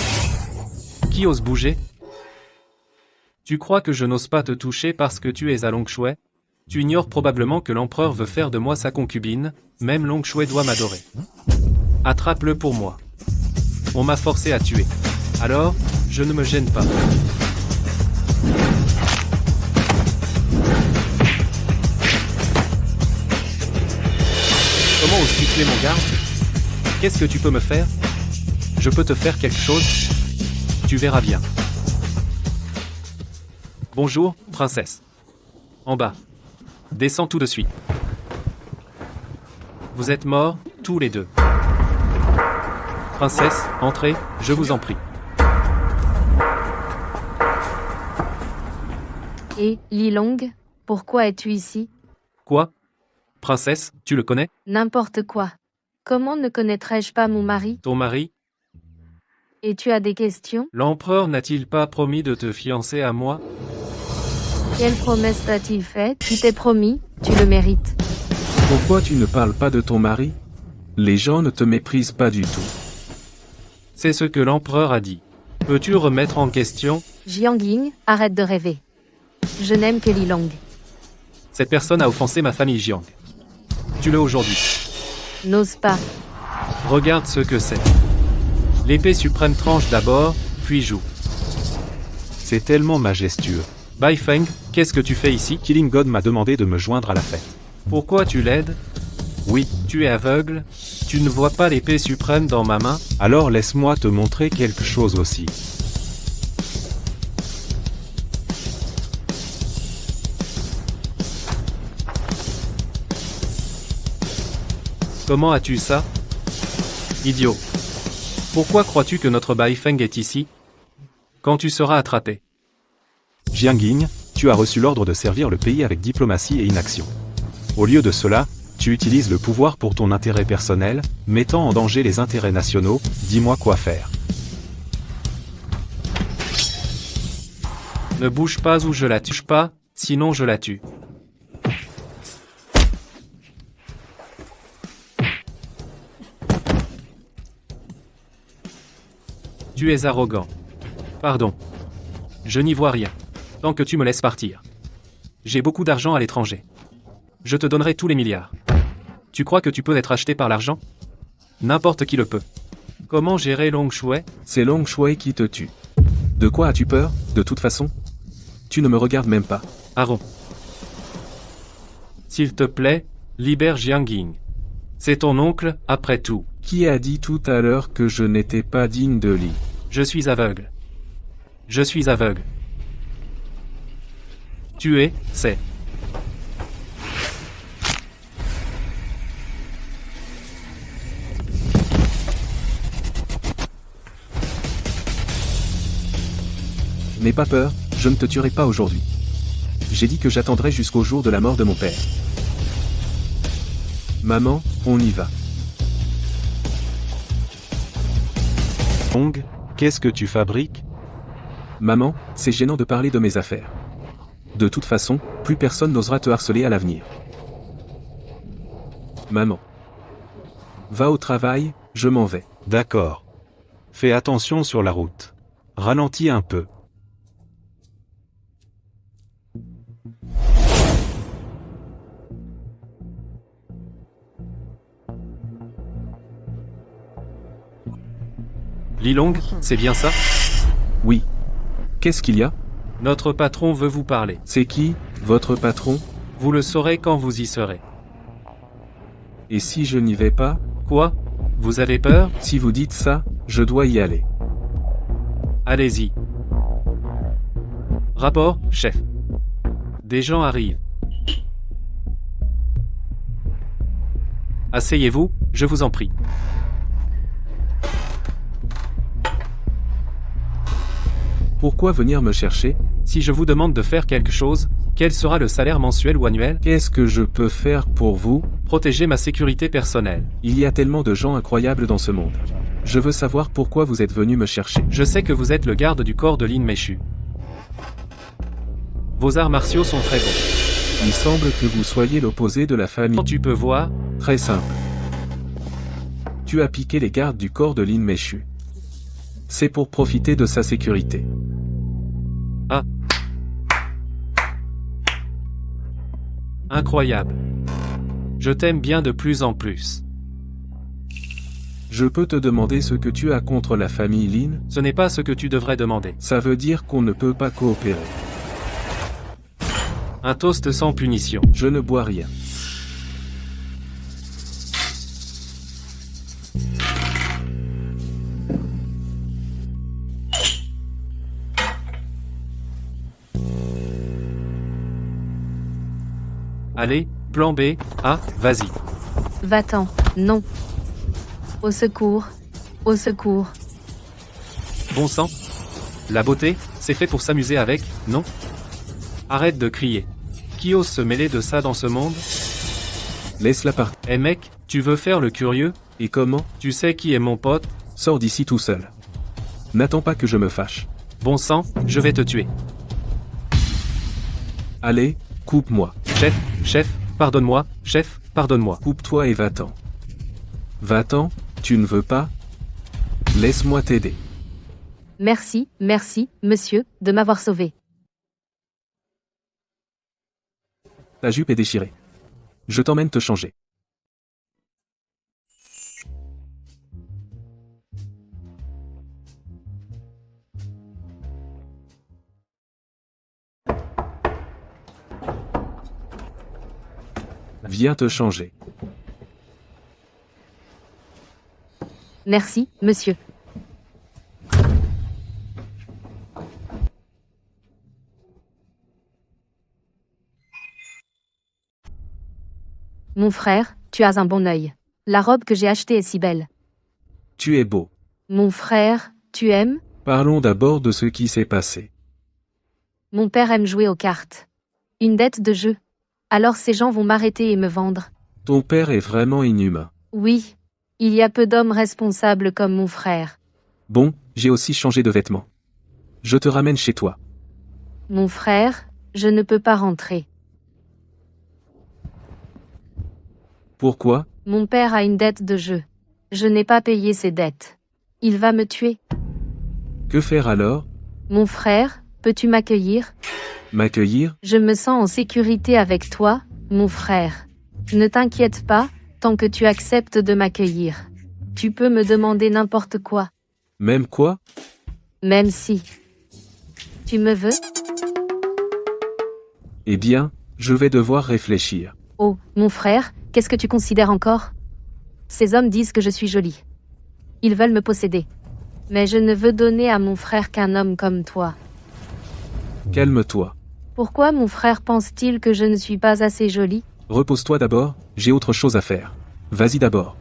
S3: Qui ose bouger? Tu crois que je n'ose pas te toucher parce que tu es à Longshui? Tu ignores probablement que l'empereur veut faire de moi sa concubine, même Longshui doit m'adorer. Attrape-le pour moi. On m'a forcé à tuer. Alors, je ne me gêne pas. Comment oses-tu tuer mon garde? Qu'est-ce que tu peux me faire? Je peux te faire quelque chose? Tu verras bien. Bonjour, princesse. En bas. Descends tout de suite. Vous êtes morts, tous les deux. Princesse, entrez, je vous en prie.
S5: Et, Lilong, pourquoi es-tu ici?
S3: Quoi? Princesse, tu le connais?
S5: N'importe quoi. Comment ne connaîtrais-je pas mon mari?
S3: Ton mari?
S5: Et tu as des questions?
S3: L'empereur n'a-t-il pas promis de te fiancer à moi?
S5: Quelle promesse t'a-t-il fait? Tu t'es promis, tu le mérites.
S2: Pourquoi tu ne parles pas de ton mari? Les gens ne te méprisent pas du tout.
S3: C'est ce que l'empereur a dit. Peux-tu remettre en question?
S5: Jiang Ying, arrête de rêver. Je n'aime que Lilong.
S3: Cette personne a offensé ma famille Jiang. Tue-le aujourd'hui.
S5: N'ose pas.
S3: Regarde ce que c'est. L'épée suprême tranche d'abord, puis joue.
S4: C'est tellement majestueux.
S3: Bai Feng, qu'est-ce que tu fais ici?
S4: Killing God m'a demandé de me joindre à la fête.
S3: Pourquoi tu l'aides?
S4: Oui,
S3: Tu es aveugle? Tu ne vois pas l'épée suprême dans ma main?
S4: alors laisse-moi te montrer quelque chose aussi.
S3: Comment as-tu ça? Idiot. Pourquoi crois-tu que notre Bai Feng est ici? Quand tu seras attrapé.
S4: Jiang Ying, tu as reçu l'ordre de servir le pays avec diplomatie et inaction. Au lieu de cela, tu utilises le pouvoir pour ton intérêt personnel, mettant en danger les intérêts nationaux, dis-moi quoi faire.
S3: Ne bouge pas ou je la tue pas, sinon je la tue. Tu es arrogant. Pardon. Je n'y vois rien. Tant que tu me laisses partir. J'ai beaucoup d'argent à l'étranger. Je te donnerai tous les milliards. Tu crois que tu peux être acheté par l'argent? N'importe qui le peut. Comment gérer Long Shui?
S2: C'est Long Shui qui te tue. De quoi as-tu peur, de toute façon? Tu ne me regardes même pas.
S3: Aaron. S'il te plaît, libère Jiang Ying. C'est ton oncle, après tout.
S2: Qui a dit tout à l'heure que je n'étais pas digne de Li?
S3: Je suis aveugle. Je suis aveugle. Tuer, c'est.
S2: N'aie pas peur, je ne te tuerai pas aujourd'hui. J'ai dit que j'attendrai jusqu'au jour de la mort de mon père. Maman, on y va.
S4: Hong, qu'est-ce que tu fabriques?
S2: Maman, c'est gênant de parler de mes affaires. De toute façon, plus personne n'osera te harceler à l'avenir. Maman. Va au travail, je m'en vais.
S4: D'accord. Fais attention sur la route. Ralentis un peu.
S3: Li Long, c'est bien ça?
S2: Oui. Qu'est-ce qu'il y a?
S3: Notre patron veut vous parler.
S2: C'est qui, votre patron?
S3: Vous le saurez quand vous y serez.
S2: Et si je n'y vais pas?
S3: Quoi? Vous avez peur?
S2: Si vous dites ça, je dois y aller.
S3: Allez-y. Rapport, chef. Des gens arrivent. Asseyez-vous, je vous en prie.
S2: Pourquoi venir me chercher?
S3: Si je vous demande de faire quelque chose, quel sera le salaire mensuel ou annuel?
S2: Qu'est-ce que je peux faire pour vous?
S3: Protéger ma sécurité personnelle.
S2: Il y a tellement de gens incroyables dans ce monde. Je veux savoir pourquoi vous êtes venu me chercher.
S3: Je sais que vous êtes le garde du corps de Lin Meishu. Vos arts martiaux sont très bons.
S2: Il semble que vous soyez l'opposé de la famille.
S3: Quand tu peux voir,
S2: Très simple. Tu as piqué les gardes du corps de Lin Meishu. C'est pour profiter de sa sécurité.
S3: incroyable. Je t'aime bien de plus en plus.
S2: Je peux te demander ce que tu as contre la famille Lin?
S3: Ce n'est pas ce que tu devrais demander.
S2: Ça veut dire qu'on ne peut pas coopérer.
S3: Un toast sans punition.
S2: Je ne bois rien.
S3: Allez, plan B, vas-y.
S5: Va-t'en, non. Au secours. Au secours.
S3: Bon sang. La beauté, c'est fait pour s'amuser avec, non? Arrête de crier. Qui ose se mêler de ça dans ce monde?
S2: Laisse-la partir.
S3: Eh mec, tu veux faire le curieux?
S2: Et comment?
S3: Tu sais qui est mon pote?
S2: Sors d'ici tout seul. N'attends pas que je me fâche.
S3: Bon sang, je vais te tuer.
S2: Allez, coupe-moi.
S3: Chef, pardonne-moi, chef, pardonne-moi.
S2: Coupe-toi et va-t'en. Va-t'en, tu ne veux pas? Laisse-moi t'aider.
S5: Merci, monsieur, de m'avoir sauvé.
S2: Ta jupe est déchirée. Je t'emmène te changer. Viens te changer.
S5: Merci, monsieur. Mon frère, tu as un bon œil. La robe que j'ai achetée est si belle.
S2: Tu es beau.
S5: Mon frère, tu aimes?
S2: Parlons d'abord de ce qui s'est passé.
S5: Mon père aime jouer aux cartes. Une dette de jeu. Alors ces gens vont m'arrêter et me vendre.
S2: Ton père est vraiment inhumain.
S5: Oui. Il y a peu d'hommes responsables comme mon frère.
S2: Bon, j'ai aussi changé de vêtements. Je te ramène chez toi.
S5: Mon frère, je ne peux pas rentrer.
S2: Pourquoi?
S5: Mon père a une dette de jeu. Je n'ai pas payé ses dettes. Il va me tuer.
S2: Que faire alors?
S5: Mon frère, peux-tu m'accueillir?
S2: M'accueillir?
S5: Je me sens en sécurité avec toi, mon frère. Ne t'inquiète pas, tant que tu acceptes de m'accueillir. Tu peux me demander n'importe quoi,
S2: Même quoi?
S5: même si. Tu me veux?
S2: Eh bien, je vais devoir réfléchir.
S5: Oh, mon frère, qu'est-ce que tu considères encore? Ces hommes disent que je suis jolie. Ils veulent me posséder. Mais je ne veux donner à mon frère qu'un homme comme toi.
S2: Calme-toi.
S5: Pourquoi mon frère pense-t-il que je ne suis pas assez jolie?
S2: Repose-toi d'abord, j'ai autre chose à faire. Vas-y d'abord.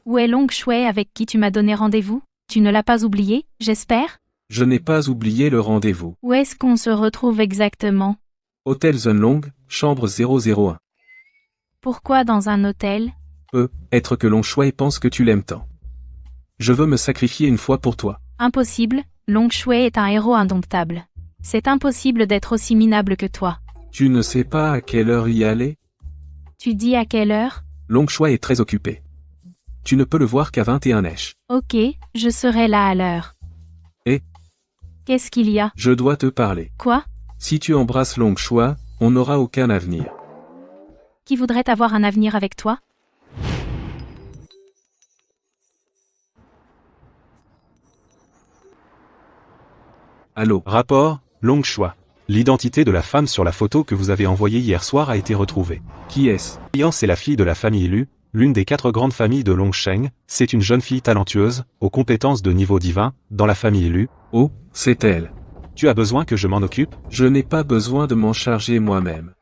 S1: Où est l'oncle Shui avec qui tu m'as donné rendez-vous? Tu ne l'as pas oublié, j'espère?
S2: Je n'ai pas oublié le rendez-vous.
S1: Où est-ce qu'on se retrouve exactement?
S2: Hôtel Zhenlong, chambre 001.
S1: Pourquoi dans un hôtel?
S2: Être que Long Shui pense que tu l'aimes tant. Je veux me sacrifier une fois pour toi.
S1: Impossible, l'oncle Shui est un héros indomptable. C'est impossible d'être aussi minable que toi.
S2: Tu ne sais pas à quelle heure y aller?
S1: Tu dis à quelle heure?
S2: Long Shui est très occupé. Tu ne peux le voir qu'à 21 neige.
S1: Ok, je serai là à l'heure.
S2: Et?
S1: Qu'est-ce qu'il y a?
S2: Je dois te parler.
S1: Quoi?
S2: Si tu embrasses Long Shui, on n'aura aucun avenir.
S1: Qui voudrait avoir un avenir avec toi?
S2: Allô?
S4: Rapport, Long Shui. L'identité de la femme sur la photo que vous avez envoyée hier soir a été retrouvée.
S2: Qui est-ce?
S4: C'est la fille de la famille Lu, l'une des 4 grandes familles de Longsheng. C'est une jeune fille talentueuse, aux compétences de niveau divin, dans la famille Lu.
S2: Oh, c'est elle.
S4: Tu as besoin que je m'en occupe?
S2: Je n'ai pas besoin de m'en charger moi-même.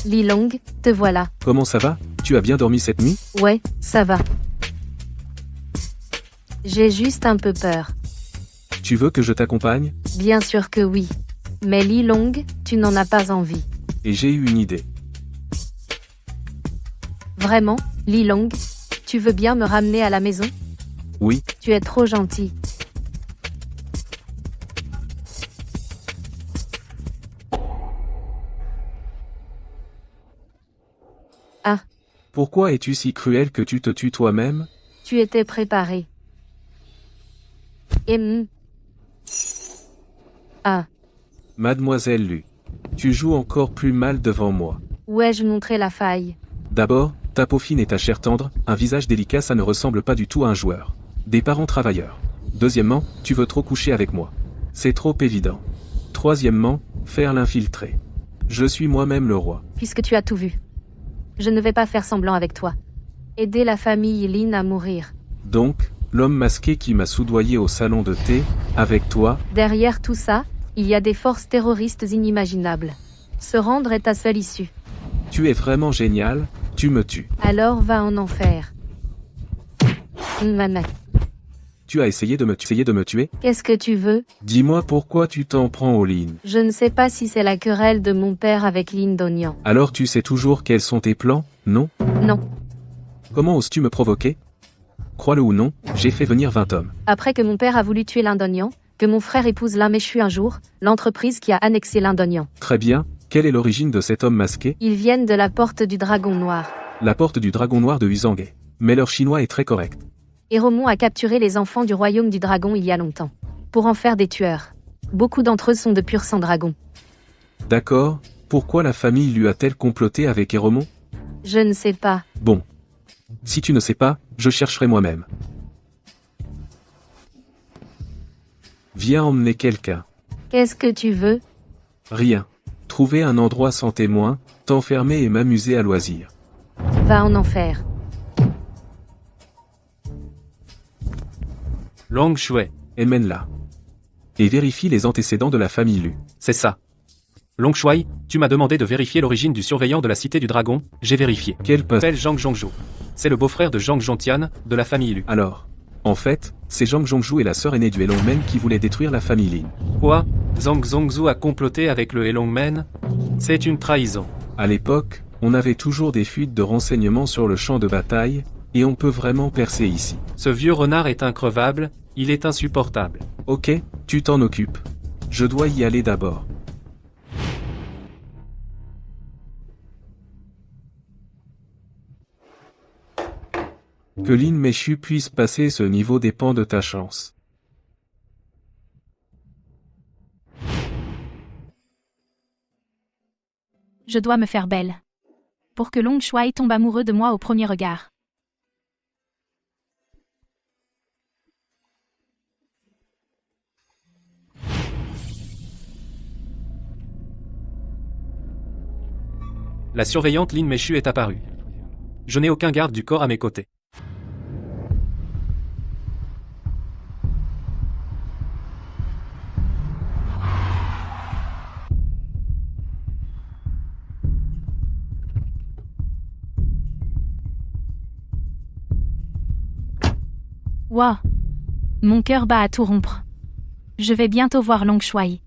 S5: Li Long, te voilà.
S2: Comment ça va? Tu as bien dormi cette nuit?
S5: Ouais, ça va. J'ai juste un peu peur.
S2: Tu veux que je t'accompagne?
S5: Bien sûr que oui. Mais Li Long, tu n'en as pas envie.
S2: Et j'ai eu une idée.
S5: Vraiment, Li Long? Tu veux bien me ramener à la maison?
S2: Oui,
S5: Tu es trop gentil.
S2: pourquoi es-tu si cruel que tu te tues toi-même?
S5: Tu étais préparé. Ah,
S2: Mademoiselle Lu. Tu joues encore plus mal devant moi.
S5: où ai-je montré la faille?
S2: D'abord, ta peau fine et ta chair tendre, un visage délicat, ça ne ressemble pas du tout à un joueur. Des parents travailleurs. Deuxièmement, tu veux trop coucher avec moi. C'est trop évident. Troisièmement, faire l'infiltré. Je suis moi-même le roi.
S5: Puisque tu as tout vu. Je ne vais pas faire semblant avec toi. Aider la famille Lin à mourir.
S2: Donc, l'homme masqué qui m'a soudoyé au salon de thé, avec toi,
S5: Derrière tout ça, il y a des forces terroristes inimaginables. Se rendre est ta seule issue.
S2: tu es vraiment génial, tu me tues.
S5: Alors va en enfer. Maman,
S2: Tu as essayé de me tuer?
S5: qu'est-ce que tu veux?
S2: Dis-moi pourquoi tu t'en prends aux Lin.
S5: Je ne sais pas si c'est la querelle de mon père avec Lin Donian.
S2: Alors tu sais toujours quels sont tes plans, non?
S5: Non.
S2: Comment oses-tu me provoquer? Crois-le ou non, j'ai fait venir 20 hommes.
S5: Après que mon père a voulu tuer l'Indonian, que mon frère épouse l'Inméchu un jour, l'entreprise qui a annexé l'Indonian.
S2: Très bien, quelle est l'origine de cet homme masqué?
S5: Ils viennent de la porte du Dragon Noir.
S2: La porte du dragon noir de Uzangé. Mais leur chinois est très correct.
S5: Héromon a capturé les enfants du royaume du dragon il y a longtemps. Pour en faire des tueurs. Beaucoup d'entre eux sont de pur sang dragon.
S2: D'accord, pourquoi la famille lui a-t-elle comploté avec Eremon?
S5: Je ne sais pas.
S2: Bon. Si tu ne sais pas, je chercherai moi-même. Viens emmener quelqu'un.
S5: Qu'est-ce que tu veux?
S2: Rien. Trouver un endroit sans témoin, t'enfermer et m'amuser à loisir.
S5: Va en enfer.
S3: Long Shui.
S2: Emmène-la. Et vérifie les antécédents de la famille Lu.
S3: C'est ça. Long Shui, tu m'as demandé de vérifier l'origine du surveillant de la cité du dragon, j'ai vérifié.
S2: Quel poste?
S3: S'appelle Zhang Zhongzhu. C'est le beau-frère de Zhang Zhongtian, de la famille Lu.
S2: Alors. En fait, c'est Zhang Zhongzhu et la sœur aînée du Elongmen qui voulaient détruire la famille Lin.
S3: Quoi? Zhang Zhongzhu a comploté avec le Elongmen? C'est une trahison.
S2: À l'époque, on avait toujours des fuites de renseignements sur le champ de bataille, et on peut vraiment percer ici.
S3: Ce vieux renard est increvable, il est insupportable.
S2: Ok, tu t'en occupes. Je dois y aller d'abord. Que Lin Meishu puisse passer ce niveau dépend de ta chance.
S1: Je dois me faire belle. Pour que Long Shui tombe amoureux de moi au premier regard.
S3: La surveillante Lin Meishu est apparue. Je n'ai aucun garde du corps à mes côtés.
S1: Waouh! Mon cœur bat à tout rompre. Je vais bientôt voir Long Shui.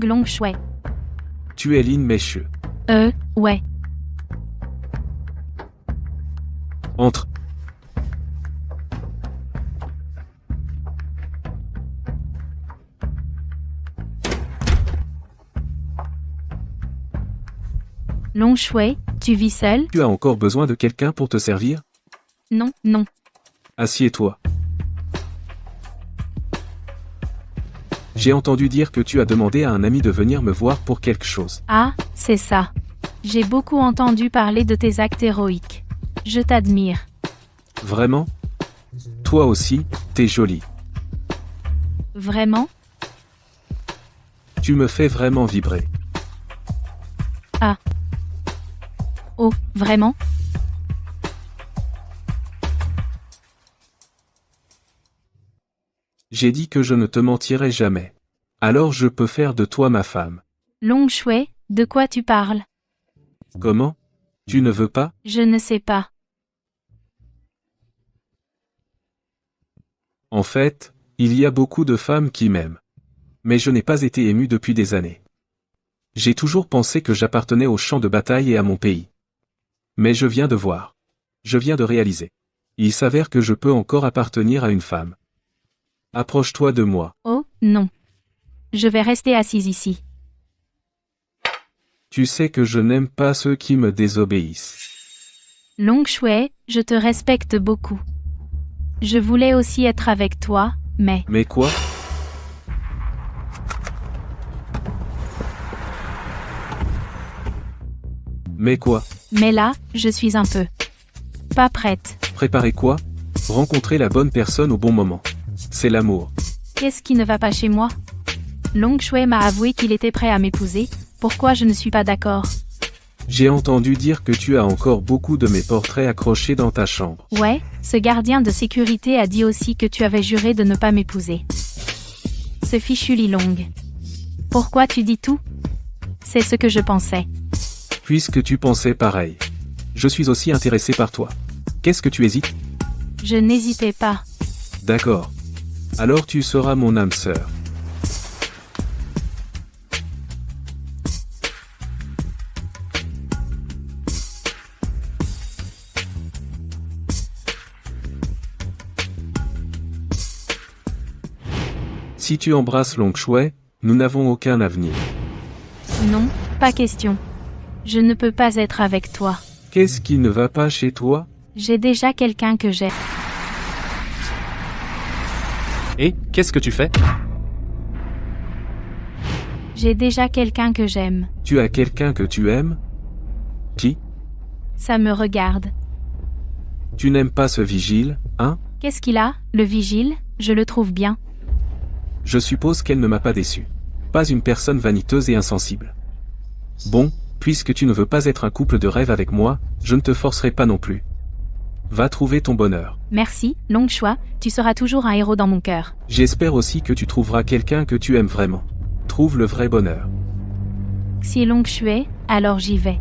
S1: Long Shui.
S2: Tu es Lin Meishu.
S1: Ouais.
S2: Entre.
S1: Long Shui, tu vis seul?
S2: Tu as encore besoin de quelqu'un pour te servir?
S1: Non.
S2: Assieds-toi. J'ai entendu dire que tu as demandé à un ami de venir me voir pour quelque chose.
S1: Ah, c'est ça. J'ai beaucoup entendu parler de tes actes héroïques. Je t'admire.
S2: Vraiment? Toi aussi, t'es jolie.
S1: Vraiment?
S2: Tu me fais vraiment vibrer.
S1: Oh, vraiment?
S2: J'ai dit que je ne te mentirai jamais. Alors je peux faire de toi ma femme.
S1: Long Shui, de quoi tu parles?
S2: Comment? Tu ne veux pas?
S1: Je ne sais pas.
S2: En fait, il y a beaucoup de femmes qui m'aiment. Mais je n'ai pas été ému depuis des années. J'ai toujours pensé que j'appartenais au champ de bataille et à mon pays. Mais je viens de voir. Je viens de réaliser. Il s'avère que je peux encore appartenir à une femme. Approche-toi de moi.
S1: Oh, non. Je vais rester assise ici.
S2: Tu sais que je n'aime pas ceux qui me désobéissent.
S1: Long Shui, je te respecte beaucoup. Je voulais aussi être avec toi, mais...
S2: Mais quoi? Mais quoi?
S1: Mais là, je suis un peu... pas prête.
S2: Préparer quoi? Rencontrer la bonne personne au bon moment. C'est l'amour.
S1: Qu'est-ce qui ne va pas chez moi? Long Shui m'a avoué qu'il était prêt à m'épouser. Pourquoi je ne suis pas d'accord?
S2: J'ai entendu dire que tu as encore beaucoup de mes portraits accrochés dans ta chambre.
S1: Ouais, ce gardien de sécurité a dit aussi que tu avais juré de ne pas m'épouser. Ce fichu Lilong. Pourquoi tu dis tout? C'est ce que je pensais.
S2: Puisque tu pensais pareil. Je suis aussi intéressé par toi. Qu'est-ce que tu hésites?
S1: Je n'hésitais pas.
S2: D'accord. Alors tu seras mon âme sœur. Si tu embrasses Long Shui, nous n'avons aucun avenir.
S1: Non, pas question. Je ne peux pas être avec toi.
S2: Qu'est-ce qui ne va pas chez toi?
S1: J'ai déjà quelqu'un que j'aime.
S3: Et, qu'est-ce que tu fais?
S1: J'ai déjà quelqu'un que j'aime.
S2: Tu as quelqu'un que tu aimes? Qui?
S1: Ça me regarde.
S2: Tu n'aimes pas ce vigile, hein?
S1: Qu'est-ce qu'il a, le vigile? Je le trouve bien.
S2: Je suppose qu'elle ne m'a pas déçu. Pas une personne vaniteuse et insensible. Bon, puisque tu ne veux pas être un couple de rêve avec moi, je ne te forcerai pas non plus. Va trouver ton bonheur.
S1: Merci, Long Shui, tu seras toujours un héros dans mon cœur.
S2: J'espère aussi que tu trouveras quelqu'un que tu aimes vraiment. Trouve le vrai bonheur.
S1: Si Long Shui, alors j'y vais.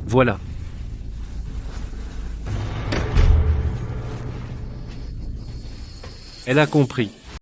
S3: Voilà. Elle a compris.